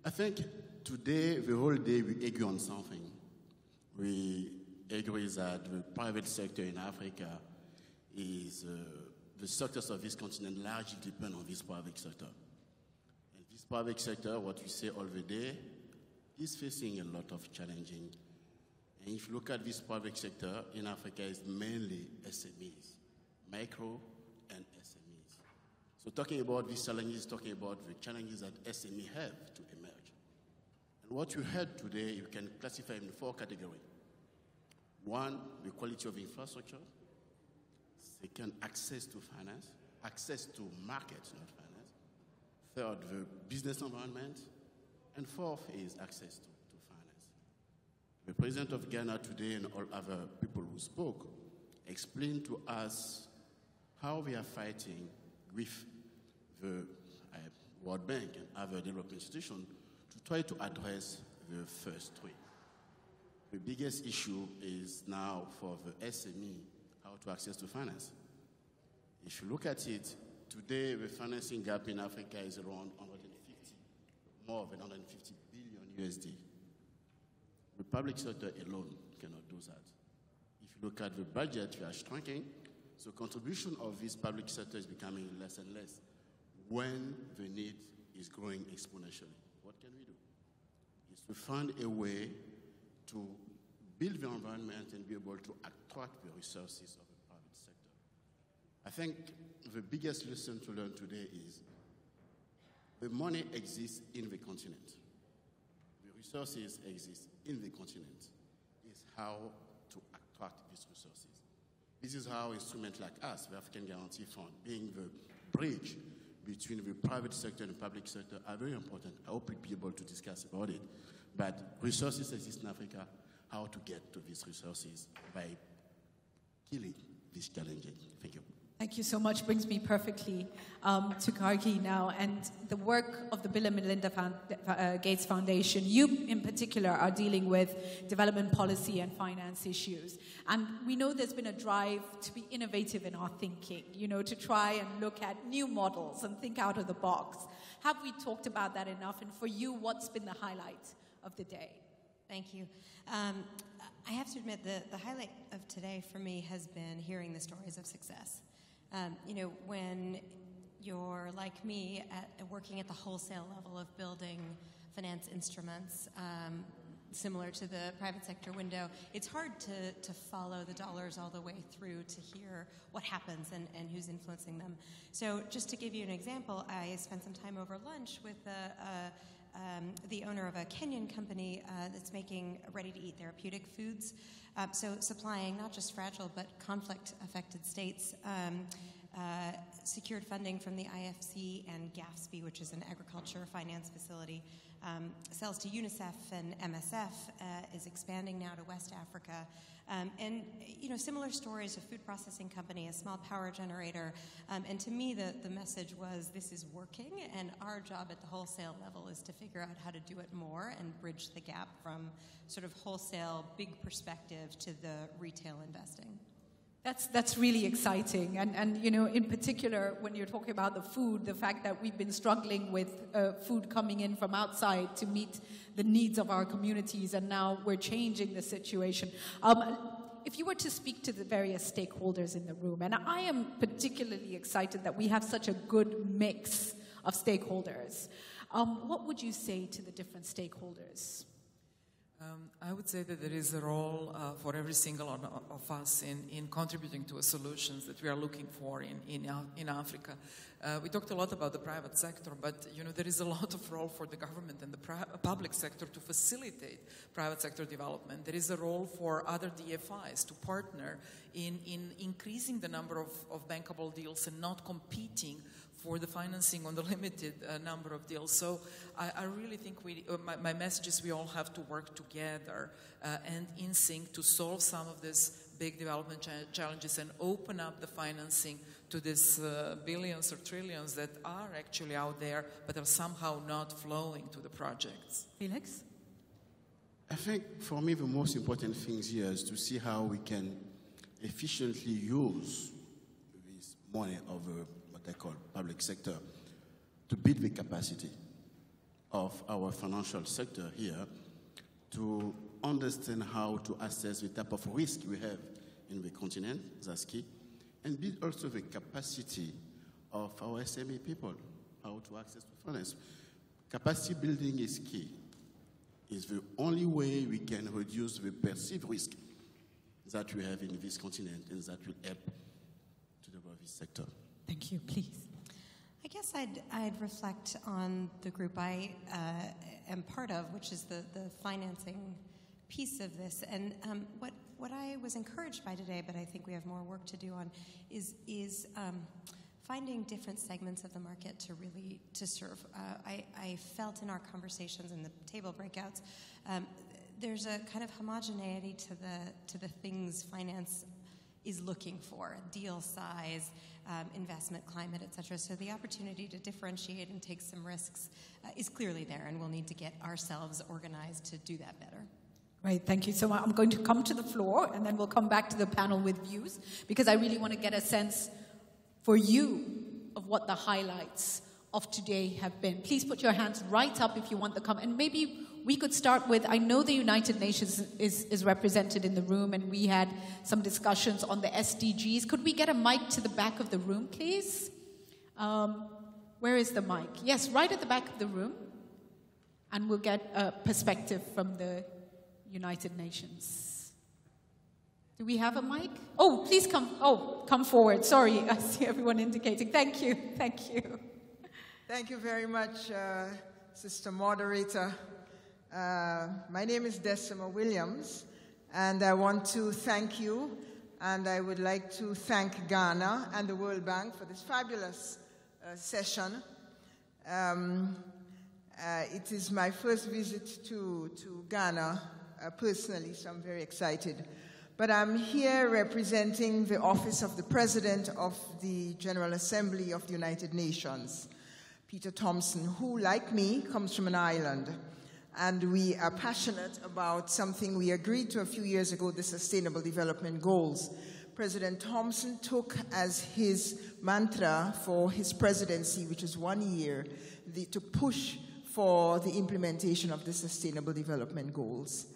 I think today, the whole day, we agree on something. We agree that the private sector in Africa is the success of this continent largely depends on this private sector. And this private sector, what we say all the day, is facing a lot of challenging. And if you look at this private sector in Africa, it's mainly SMEs, micro and SMEs. So talking about these challenges, talking about the challenges that SME have to emerge. And what you heard today, you can classify in 4 categories. One, the quality of infrastructure. Second, access to finance, access to markets, not finance. Third, the business environment. And fourth is access to finance. The president of Ghana today and all other people who spoke explained to us how we are fighting with the World Bank and other development institutions to try to address the first three. The biggest issue is now for the SME, how to access to finance. If you look at it, today the financing gap in Africa is around more than 150 billion USD. The public sector alone cannot do that. If you look at the budget, we are shrinking, so contribution of this public sector is becoming less and less when the need is growing exponentially. What can we do? Is to find a way to build the environment and be able to attract the resources of the private sector. I think the biggest lesson to learn today is the money exists in the continent. The resources exist in the continent. It's how to attract these resources. This is how instruments like us, the African Guarantee Fund, being the bridge between the private sector and the public sector, are very important. I hope we'll be able to discuss about it. But resources exist in Africa. How to get to these resources by killing these challenges. Thank you.
Thank you so much. Brings me perfectly to Carnegie now and the work of the Bill and Melinda Gates Foundation. You, in particular, are dealing with development policy and finance issues. And we know there's been a drive to be innovative in our thinking, to try and look at new models and think out of the box. Have we talked about that enough? And for you, what's been the highlight of the day?
Thank you. I have to admit the highlight of today for me has been hearing the stories of success. When you're like me, working at the wholesale level of building finance instruments, similar to the private sector window, it's hard to follow the dollars all the way through to hear what happens and who's influencing them. So just to give you an example, I spent some time over lunch with the owner of a Kenyan company that's making ready-to-eat therapeutic foods, so supplying not just fragile but conflict-affected states, secured funding from the IFC and GAFSP, which is an agriculture finance facility, sells to UNICEF and MSF, is expanding now to West Africa. And similar stories, a food processing company, a small power generator. And to me, the message was this is working, and our job at the wholesale level is to figure out how to do it more and bridge the gap from sort of wholesale, big perspective to the retail investing.
That's really exciting. And in particular, when you're talking about the food, the fact that we've been struggling with food coming in from outside to meet the needs of our communities, and now we're changing the situation. If you were to speak to the various stakeholders in the room, and I am particularly excited that we have such a good mix of stakeholders, what would you say to the different stakeholders?
I would say that there is a role for every single one of us in contributing to solutions that we are looking for in Africa. We talked a lot about the private sector, but there is a lot of role for the government and the public sector to facilitate private sector development. There is a role for other DFIs to partner in increasing the number of bankable deals and not competing for the financing on the limited number of deals. So I really think my message is we all have to work together and in sync to solve some of these big development challenges and open up the financing to these billions or trillions that are actually out there but are somehow not flowing to the projects.
Felix?
I think for me the most important thing here is to see how we can efficiently use this money of what I call public sector to build the capacity of our financial sector here to understand how to assess the type of risk we have in the continent, that's key, and build also the capacity of our SME people, how to access to finance. Capacity building is key. It's the only way we can reduce the perceived risk that we have in this continent and that will help to develop this sector.
Thank you. Please.
I guess I'd reflect on the group I am part of, which is the financing piece of this. And what I was encouraged by today, but I think we have more work to do on, is finding different segments of the market to serve. I felt in our conversations and the table breakouts, there's a kind of homogeneity to the things finance is looking for: deal size, investment climate, et cetera. So the opportunity to differentiate and take some risks is clearly there, and we'll need to get ourselves organized to do that better.
Great, thank you so much. I'm going to come to the floor, and then we'll come back to the panel with views, because I really want to get a sense for you of what the highlights of today have been. Please put your hands right up if you want the comment. And maybe we could start with, I know the United Nations is represented in the room, and we had some discussions on the SDGs. Could we get a mic to the back of the room, please? Where is the mic? Yes, right at the back of the room. And we'll get a perspective from the United Nations. Do we have a mic? Oh, please come. Oh, come forward. Sorry, I see everyone indicating. Thank you. Thank you.
Thank you very much, Sister Moderator. My name is Decima Williams, and I want to thank you, and I would like to thank Ghana and the World Bank for this fabulous session. It is my first visit to Ghana personally, so I'm very excited. But I'm here representing the Office of the President of the General Assembly of the United Nations, Peter Thompson, who, like me, comes from an island. And we are passionate about something we agreed to a few years ago, the Sustainable Development Goals. President Thompson took as his mantra for his presidency, which is 1 year, to push for the implementation of the Sustainable Development Goals,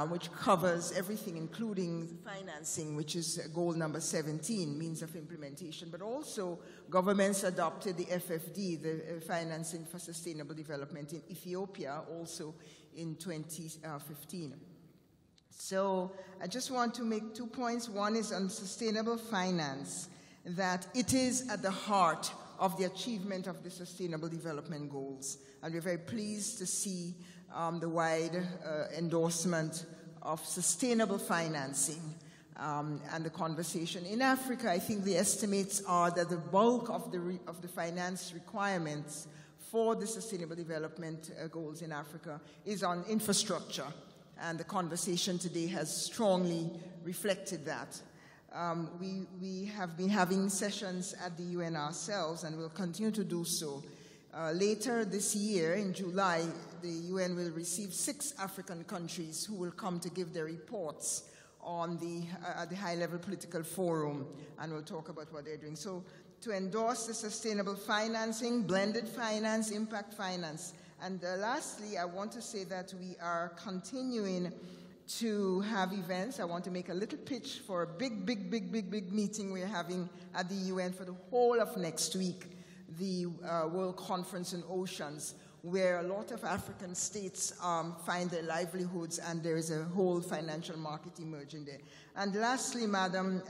which covers everything, including financing, which is goal number 17, means of implementation. But also, governments adopted the FFD, the Financing for Sustainable Development, in Ethiopia, also in 2015. So I just want to make 2 points. One is on sustainable finance, that it is at the heart of the achievement of the Sustainable Development Goals. And we're very pleased to see the wide endorsement of sustainable financing and the conversation. In Africa, I think the estimates are that the bulk of the finance requirements for the Sustainable Development Goals in Africa is on infrastructure. And the conversation today has strongly reflected that. We have been having sessions at the UN ourselves, and will continue to do so. Later this year, in July, the UN will receive 6 African countries who will come to give their reports on the high-level political forum, and we'll talk about what they're doing. So to endorse the sustainable financing, blended finance, impact finance. And lastly, I want to say that we are continuing to have events. I want to make a little pitch for a big meeting we're having at the UN for the whole of next week, the World Conference on Oceans, where a lot of African states find their livelihoods, and there is a whole financial market emerging there. And lastly, Madam,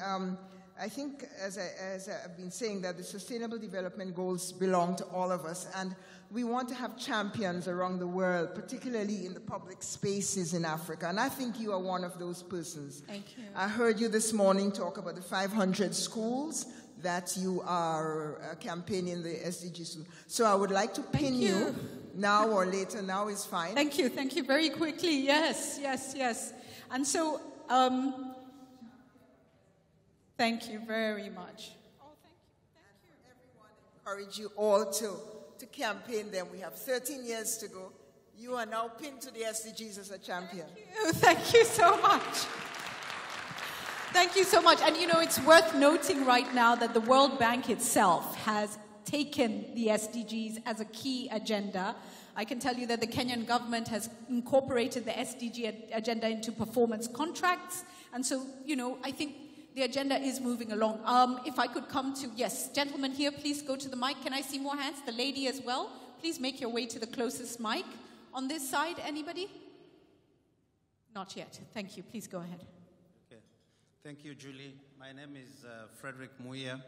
I think, as I've been saying, that the Sustainable Development Goals belong to all of us, and we want to have champions around the world, particularly in the public spaces in Africa, and I think you are one of those persons.
Thank you.
I heard you this morning talk about the 500 schools that you are campaigning the SDGs. So I would like to pin you now or later. Now is fine.
Thank you. Thank you. Very quickly. Yes. And so, thank you very much.
Encourage you all to campaign them. We have 13 years to go. You are now pinned to the SDGs as a champion.
Thank you so much. Thank you so much. And you know, it's worth noting right now that the World Bank itself has taken the SDGs as a key agenda. I can tell you that the Kenyan government has incorporated the SDG agenda into performance contracts. And so, you know, I think the agenda is moving along. If I could come to, yes, gentlemen here, please go to the mic. Can I see more hands? The lady as well. Please make your way to the closest mic. On this side, anybody? Not yet. Thank you. Please go ahead.
Okay. Thank you, Julie. My name is Frederick Muya.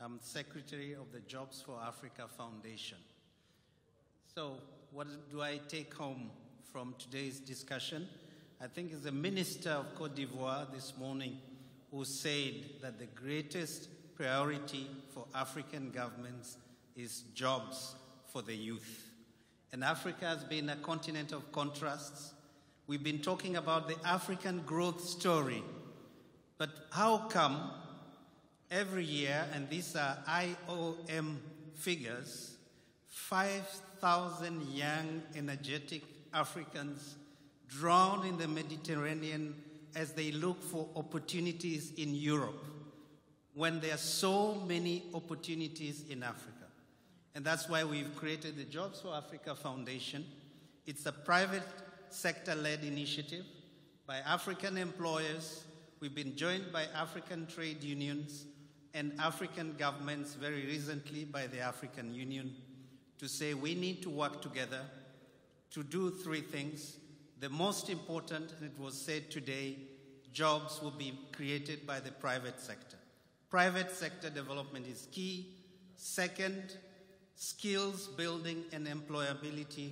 I'm Secretary of the Jobs for Africa Foundation. So what do I take home from today's discussion? I think it's the Minister of Cote d'Ivoire this morning who said that the greatest priority for African governments is jobs for the youth. And Africa has been a continent of contrasts. We've been talking about the African growth story. But how come every year, and these are IOM figures, 5,000 young, energetic Africans drown in the Mediterranean as they look for opportunities in Europe, when there are so many opportunities in Africa? And that's why we've created the Jobs for Africa Foundation. It's a private sector-led initiative by African employers. We've been joined by African trade unions and African governments very recently by the African Union to say we need to work together to do three things. The most important, and it was said today, jobs will be created by the private sector. Private sector development is key. Second, skills building and employability.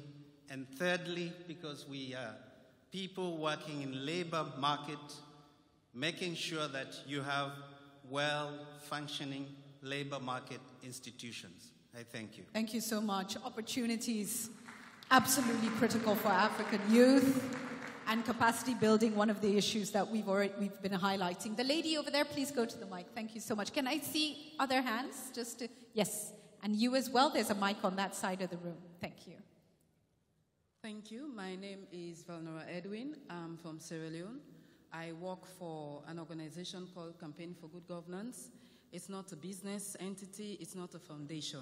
And thirdly, because we are people working in labor market, making sure that you have well-functioning labor market institutions. I thank you.
Thank you so much. Opportunities, absolutely critical for African youth, and capacity building, one of the issues that we've been highlighting. The lady over there, please go to the mic. Thank you so much. Can I see other hands? Yes, and you as well. There's a mic on that side of the room. Thank you.
Thank you. My name is Valnora Edwin. I'm from Sierra Leone. I work for an organization called Campaign for Good Governance. It's not a business entity. It's not a foundation.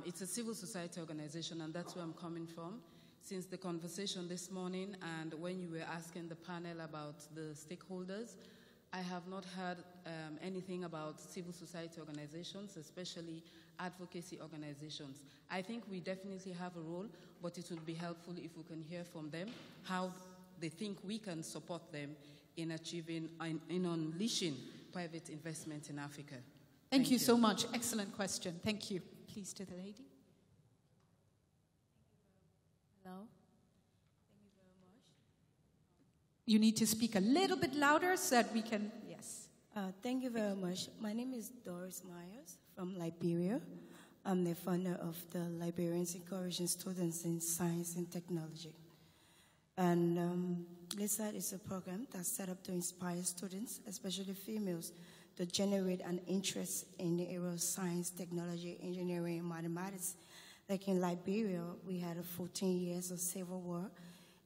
It's a civil society organization, and that's where I'm coming from. Since the conversation this morning and when you were asking the panel about the stakeholders, I have not heard anything about civil society organizations, especially advocacy organizations. I think we definitely have a role, but it would be helpful if we can hear from them how they think we can support them in achieving, in unleashing private investment in Africa.
Thank you so much. Excellent question. Thank you. Please to the lady.
Hello. Thank you very much.
You need to speak a little bit louder so that we can, yes.
Thank you very much. My name is Doris Myers from Liberia. I'm the founder of the Liberians Encouraging Students in Science and Technology. And LISAT is a program that's set up to inspire students, especially females, to generate an interest in the area of science, technology, engineering, and mathematics. Like in Liberia, we had 14 years of civil war.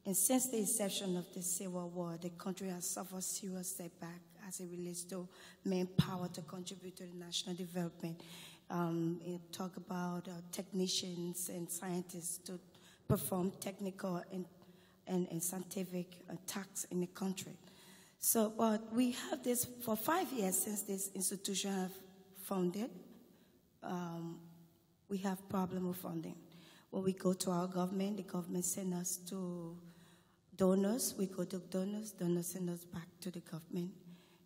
And since the inception of the civil war, the country has suffered serious setback as it relates to manpower to contribute to the national development. Talk about technicians and scientists to perform technical and scientific tasks in the country. So, but we have this for 5 years since this institution have founded. We have problem with funding. When we go to our government, the government send us to donors. We go to donors send us back to the government.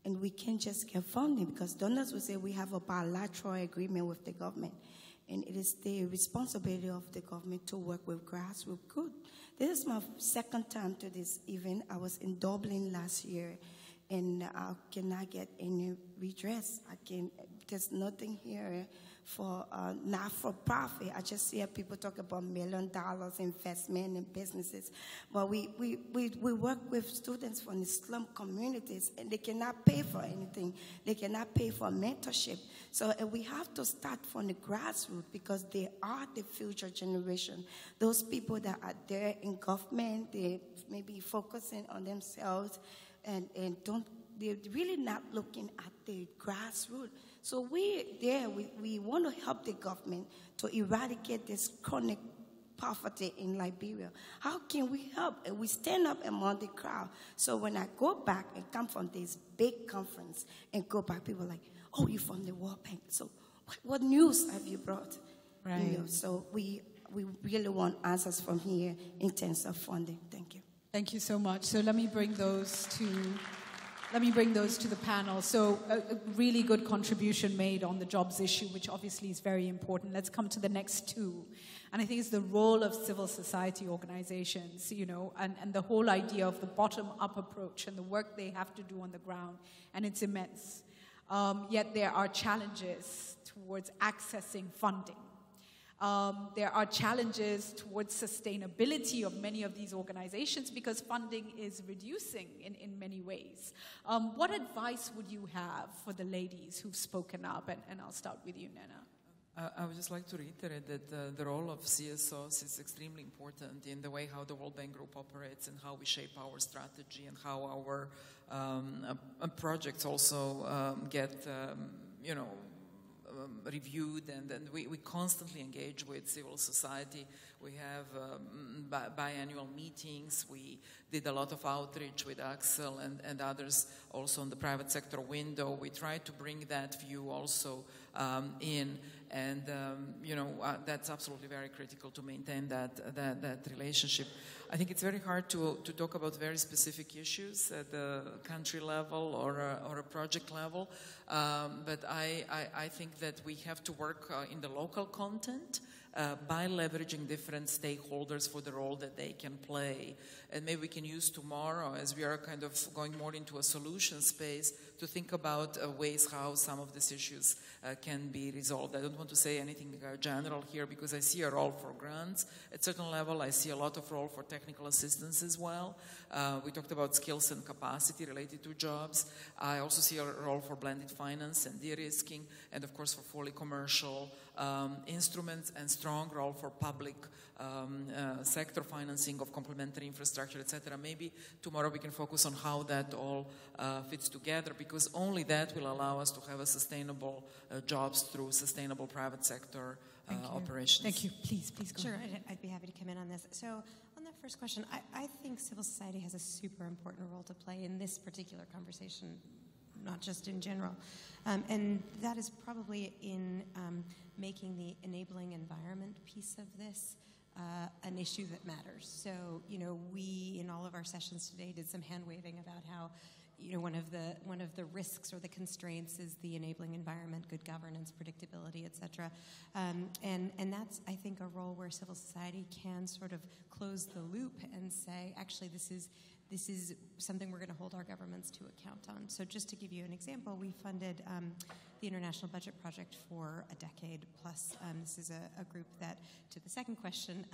And we can't just get funding because donors will say we have a bilateral agreement with the government. And it is the responsibility of the government to work with grassroots groups. This is my second time to this event. I was in Dublin last year, and I cannot get any redress. There's nothing here for not-for-profit. I just hear people talk about $1 million investment in businesses. But we work with students from the slum communities, and they cannot pay for anything. They cannot pay for mentorship. So we have to start from the grassroots because they are the future generation. Those people that are there in government, they may be focusing on themselves and they're really not looking at the grassroots. So we want to help the government to eradicate this chronic poverty in Liberia. How can we help? And we stand up among the crowd. So when I go back and come from this big conference and go back, people are like, oh, you're from the World Bank. So what news have you brought?
Right.
You know, so we really want answers from here in terms of funding. Thank you.
Thank you so much. So let me bring those to Let me bring those to the panel. So a really good contribution made on the jobs issue, which obviously is very important. Let's come to the next two. And I think it's the role of civil society organizations, and the whole idea of the bottom-up approach and the work they have to do on the ground. And it's immense. Yet there are challenges towards accessing funding. There are challenges towards sustainability of many of these organizations because funding is reducing in many ways. What advice would you have for the ladies who've spoken up? And I'll start with you, Nena.
I would just like to reiterate that the role of CSOs is extremely important in the way how the World Bank Group operates and how we shape our strategy and how our projects also get, reviewed, and we constantly engage with civil society. We have biannual meetings. We did a lot of outreach with Axel and others also on the private sector window. We try to bring that view also in, and that's absolutely very critical to maintain that relationship. I think it's very hard to talk about very specific issues at the country level or a project level, but I think that we have to work in the local content by leveraging different stakeholders for the role that they can play. And maybe we can use tomorrow, as we are kind of going more into a solution space, to think about ways how some of these issues can be resolved. I don't want to say anything general here because I see a role for grants. At a certain level, I see a lot of role for technical assistance as well. We talked about skills and capacity related to jobs. I also see a role for blended finance and de-risking, and of course for fully commercial instruments, and strong role for public sector financing of complementary infrastructure, etc. Maybe tomorrow we can focus on how that all fits together, because only that will allow us to have a sustainable jobs through sustainable private sector operations.
Thank you. Please go.
Sure, I'd be happy to come in on this. So on that first question, I think civil society has a super important role to play in this particular conversation, not just in general. And that is probably in making the enabling environment piece of this an issue that matters. So, we, in all of our sessions today, did some hand-waving about how, one of the risks or the constraints is the enabling environment, good governance, predictability, et cetera. And that's, I think, a role where civil society can sort of close the loop and say, actually, this is something we're going to hold our governments to account on. So just to give you an example, we funded the International Budget Project for a decade plus. This is a group that, to the second question,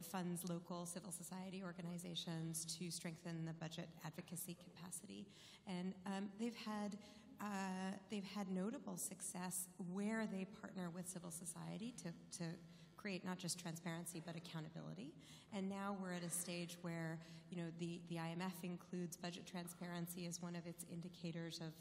funds local civil society organizations to strengthen the budget advocacy capacity. And they've had notable success where they partner with civil society to create not just transparency but accountability. And now we're at a stage where the IMF includes budget transparency as one of its indicators of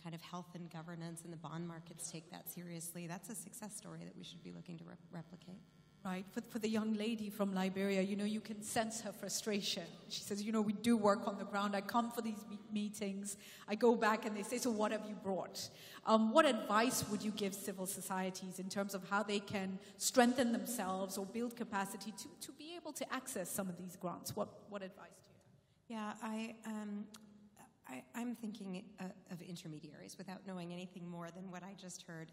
kind of health and governance, and the bond markets take that seriously. That's a success story that we should be looking to replicate.
Right, for the young lady from Liberia, you can sense her frustration. She says, we do work on the ground. I come for these meetings. I go back and they say, so what have you brought? What advice would you give civil societies in terms of how they can strengthen themselves or build capacity to be able to access some of these grants? What advice do you have?
Yeah, I'm thinking of intermediaries without knowing anything more than what I just heard.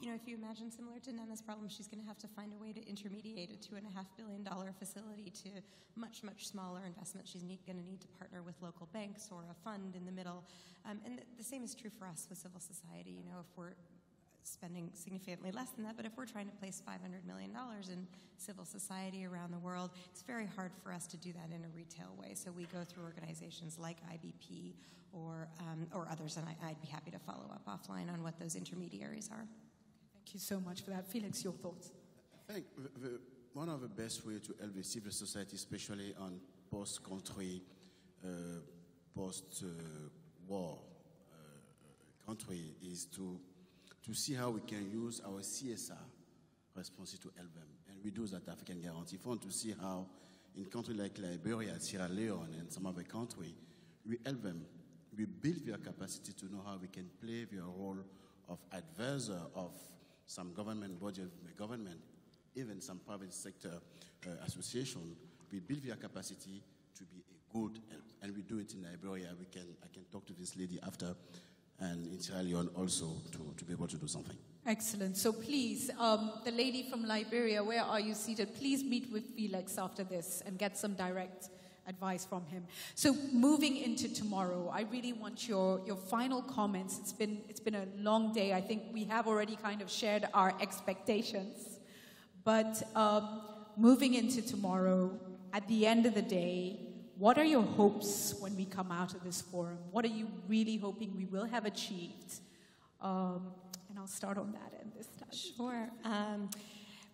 If you imagine similar to Nena's problem, she's going to have to find a way to intermediate a $2.5 billion facility to much, much smaller investment. She's going to need to partner with local banks or a fund in the middle. And the same is true for us with civil society. If we're spending significantly less than that, but if we're trying to place $500 million in civil society around the world, it's very hard for us to do that in a retail way. So we go through organizations like IBP or others, and I'd be happy to follow up offline on what those intermediaries are.
Thank you so much for that. Felix, your thoughts?
I think one of the best ways to help the civil society, especially on post-country, post-war country, is to see how we can use our CSR responses to help them. And we do that African Guarantee Fund to see how in countries like Liberia, Sierra Leone, and some other countries, we help them. We build their capacity to know how we can play their role of advisor of some government body, government, even some private sector association. We build their capacity to be a good help. And we do it in Liberia. I can talk to this lady after, and in Sierra Leone also to be able to do something.
Excellent. So please, the lady from Liberia, where are you seated? Please meet with Felix after this and get some direct advice from him. So moving into tomorrow, I really want your final comments. It's been a long day. I think we have already kind of shared our expectations. But moving into tomorrow, at the end of the day, what are your hopes when we come out of this forum? What are you really hoping we will have achieved? And I'll start on that end this time.
Sure.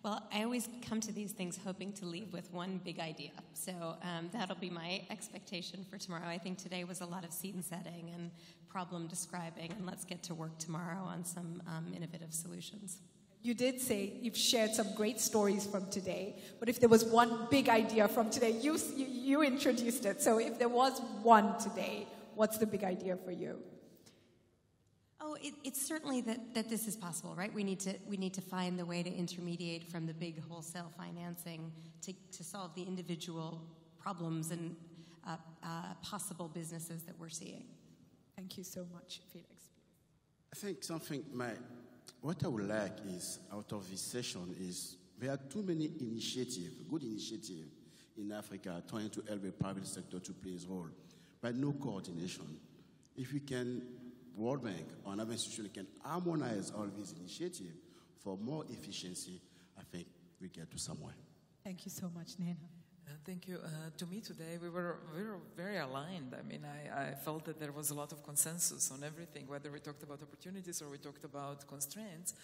Well, I always come to these things hoping to leave with one big idea. So that'll be my expectation for tomorrow. I think today was a lot of scene setting and problem describing, and let's get to work tomorrow on some innovative solutions.
You did say you've shared some great stories from today, but if there was one big idea from today, you introduced it. So if there was one today, what's the big idea for you?
Oh, it's certainly that this is possible, right? We need to find the way to intermediate from the big wholesale financing to solve the individual problems and possible businesses that we're seeing.
Thank you so much, Felix.
I think what I would like is, out of this session, is there are too many initiatives, good initiatives in Africa trying to help the private sector to play its role, but no coordination. If we can, World Bank or another institution can harmonize all these initiatives for more efficiency, I think we get to somewhere.
Thank you so much, Nena.
Thank you. To me today, we were very aligned. I mean, I felt that there was a lot of consensus on everything, whether we talked about opportunities or we talked about constraints.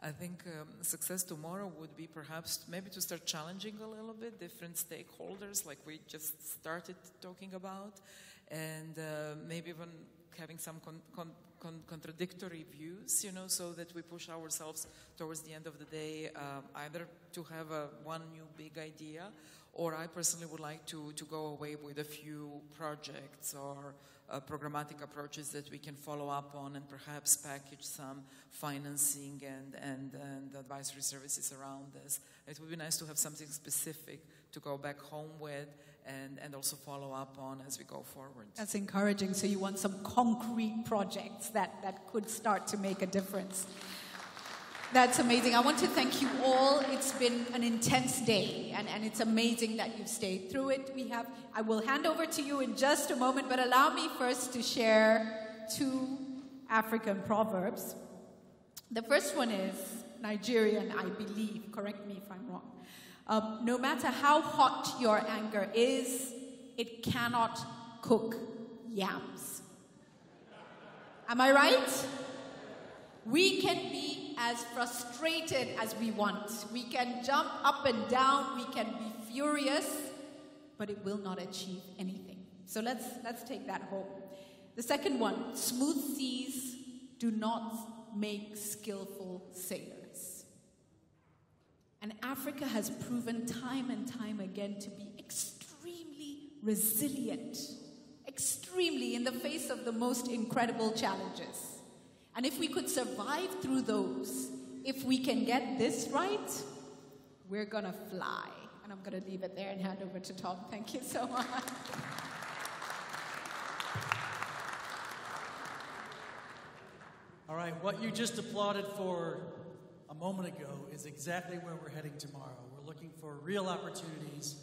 I think success tomorrow would be perhaps maybe to start challenging a little bit different stakeholders like we just started talking about, and maybe even having some contradictory views, so that we push ourselves towards the end of the day, either to have one new big idea, or I personally would like to go away with a few projects or programmatic approaches that we can follow up on and perhaps package some financing and advisory services around this. It would be nice to have something specific to go back home with and also follow up on as we go forward.
That's encouraging. So you want some concrete projects that could start to make a difference. That's amazing. I want to thank you all. It's been an intense day, and it's amazing that you've stayed through it. I will hand over to you in just a moment, but allow me first to share 2 African proverbs. The first one is Nigerian, I believe. Correct me if I'm wrong. No matter how hot your anger is, it cannot cook yams. Am I right? We can be as frustrated as we want. We can jump up and down. We can be furious, but it will not achieve anything. So let's take that home. The second one, smooth seas do not make skillful sailors. And Africa has proven time and time again to be extremely resilient, extremely in the face of the most incredible challenges. And if we could survive through those, if we can get this right, we're going to fly. And I'm going to leave it there and hand over to Tom. Thank you so much.
All right, what you just applauded for a moment ago is exactly where we're heading tomorrow. We're looking for real opportunities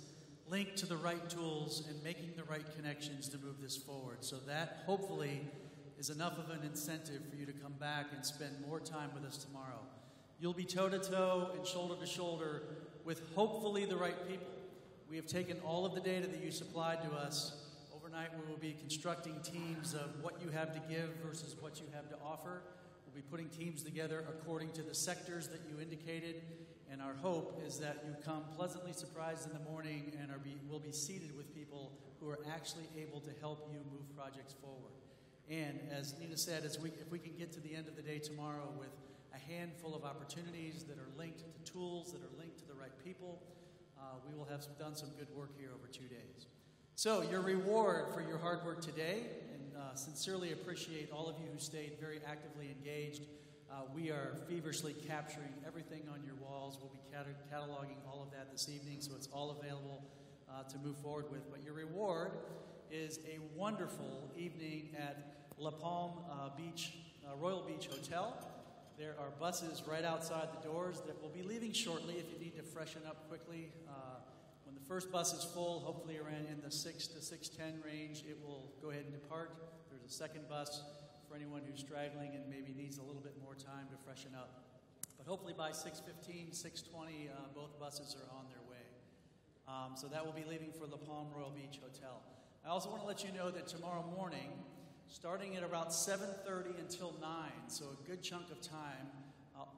linked to the right tools and making the right connections to move this forward. So that, hopefully, is enough of an incentive for you to come back and spend more time with us tomorrow. You'll be toe-to-toe and shoulder-to-shoulder with hopefully the right people. We have taken all of the data that you supplied to us. Overnight, we will be constructing teams of what you have to give versus what you have to offer. We'll be putting teams together according to the sectors that you indicated, and our hope is that you come pleasantly surprised in the morning and will be seated with people who are actually able to help you move projects forward. And as Nina said, if we can get to the end of the day tomorrow with a handful of opportunities that are linked to tools, that are linked to the right people, we will have done some good work here over 2 days. So your reward for your hard work today, and sincerely appreciate all of you who stayed very actively engaged. We are feverishly capturing everything on your walls. We'll be cataloging all of that this evening, so it's all available to move forward with. But your reward is a wonderful evening at La Palm Royal Beach Hotel. There are buses right outside the doors that will be leaving shortly if you need to freshen up quickly. When the first bus is full, hopefully around in the 6 to 6:10 range, it will go ahead and depart. There's a second bus for anyone who's straggling and maybe needs a little bit more time to freshen up. But hopefully by 6:15, 6:20, both buses are on their way. So that will be leaving for La Palm Royal Beach Hotel. I also want to let you know that tomorrow morning, starting at about 7:30 until 9, so a good chunk of time,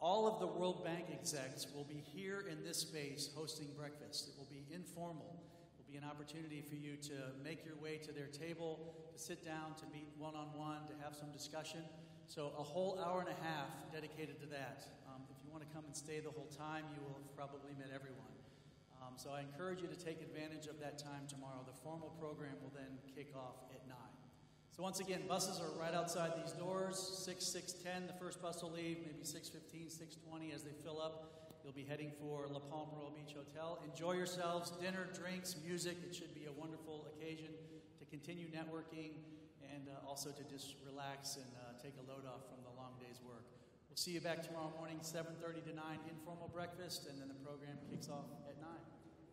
all of the World Bank execs will be here in this space hosting breakfast. It will be informal. It will be an opportunity for you to make your way to their table, to sit down, to meet one-on-one, to have some discussion. So a whole hour and a half dedicated to that. If you want to come and stay the whole time, you will have probably met everyone. So I encourage you to take advantage of that time tomorrow. The formal program will then kick off at 9. So once again, buses are right outside these doors, 6, 6:10, the first bus will leave, maybe 6:15, 6:20 as they fill up. You'll be heading for La Palm Royal Beach Hotel. Enjoy yourselves, dinner, drinks, music. It should be a wonderful occasion to continue networking and also to just relax and take a load off from the long day's work. We'll see you back tomorrow morning, 7:30 to 9, informal breakfast, and then the program kicks off at 9.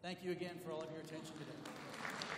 Thank you again for all of your attention today.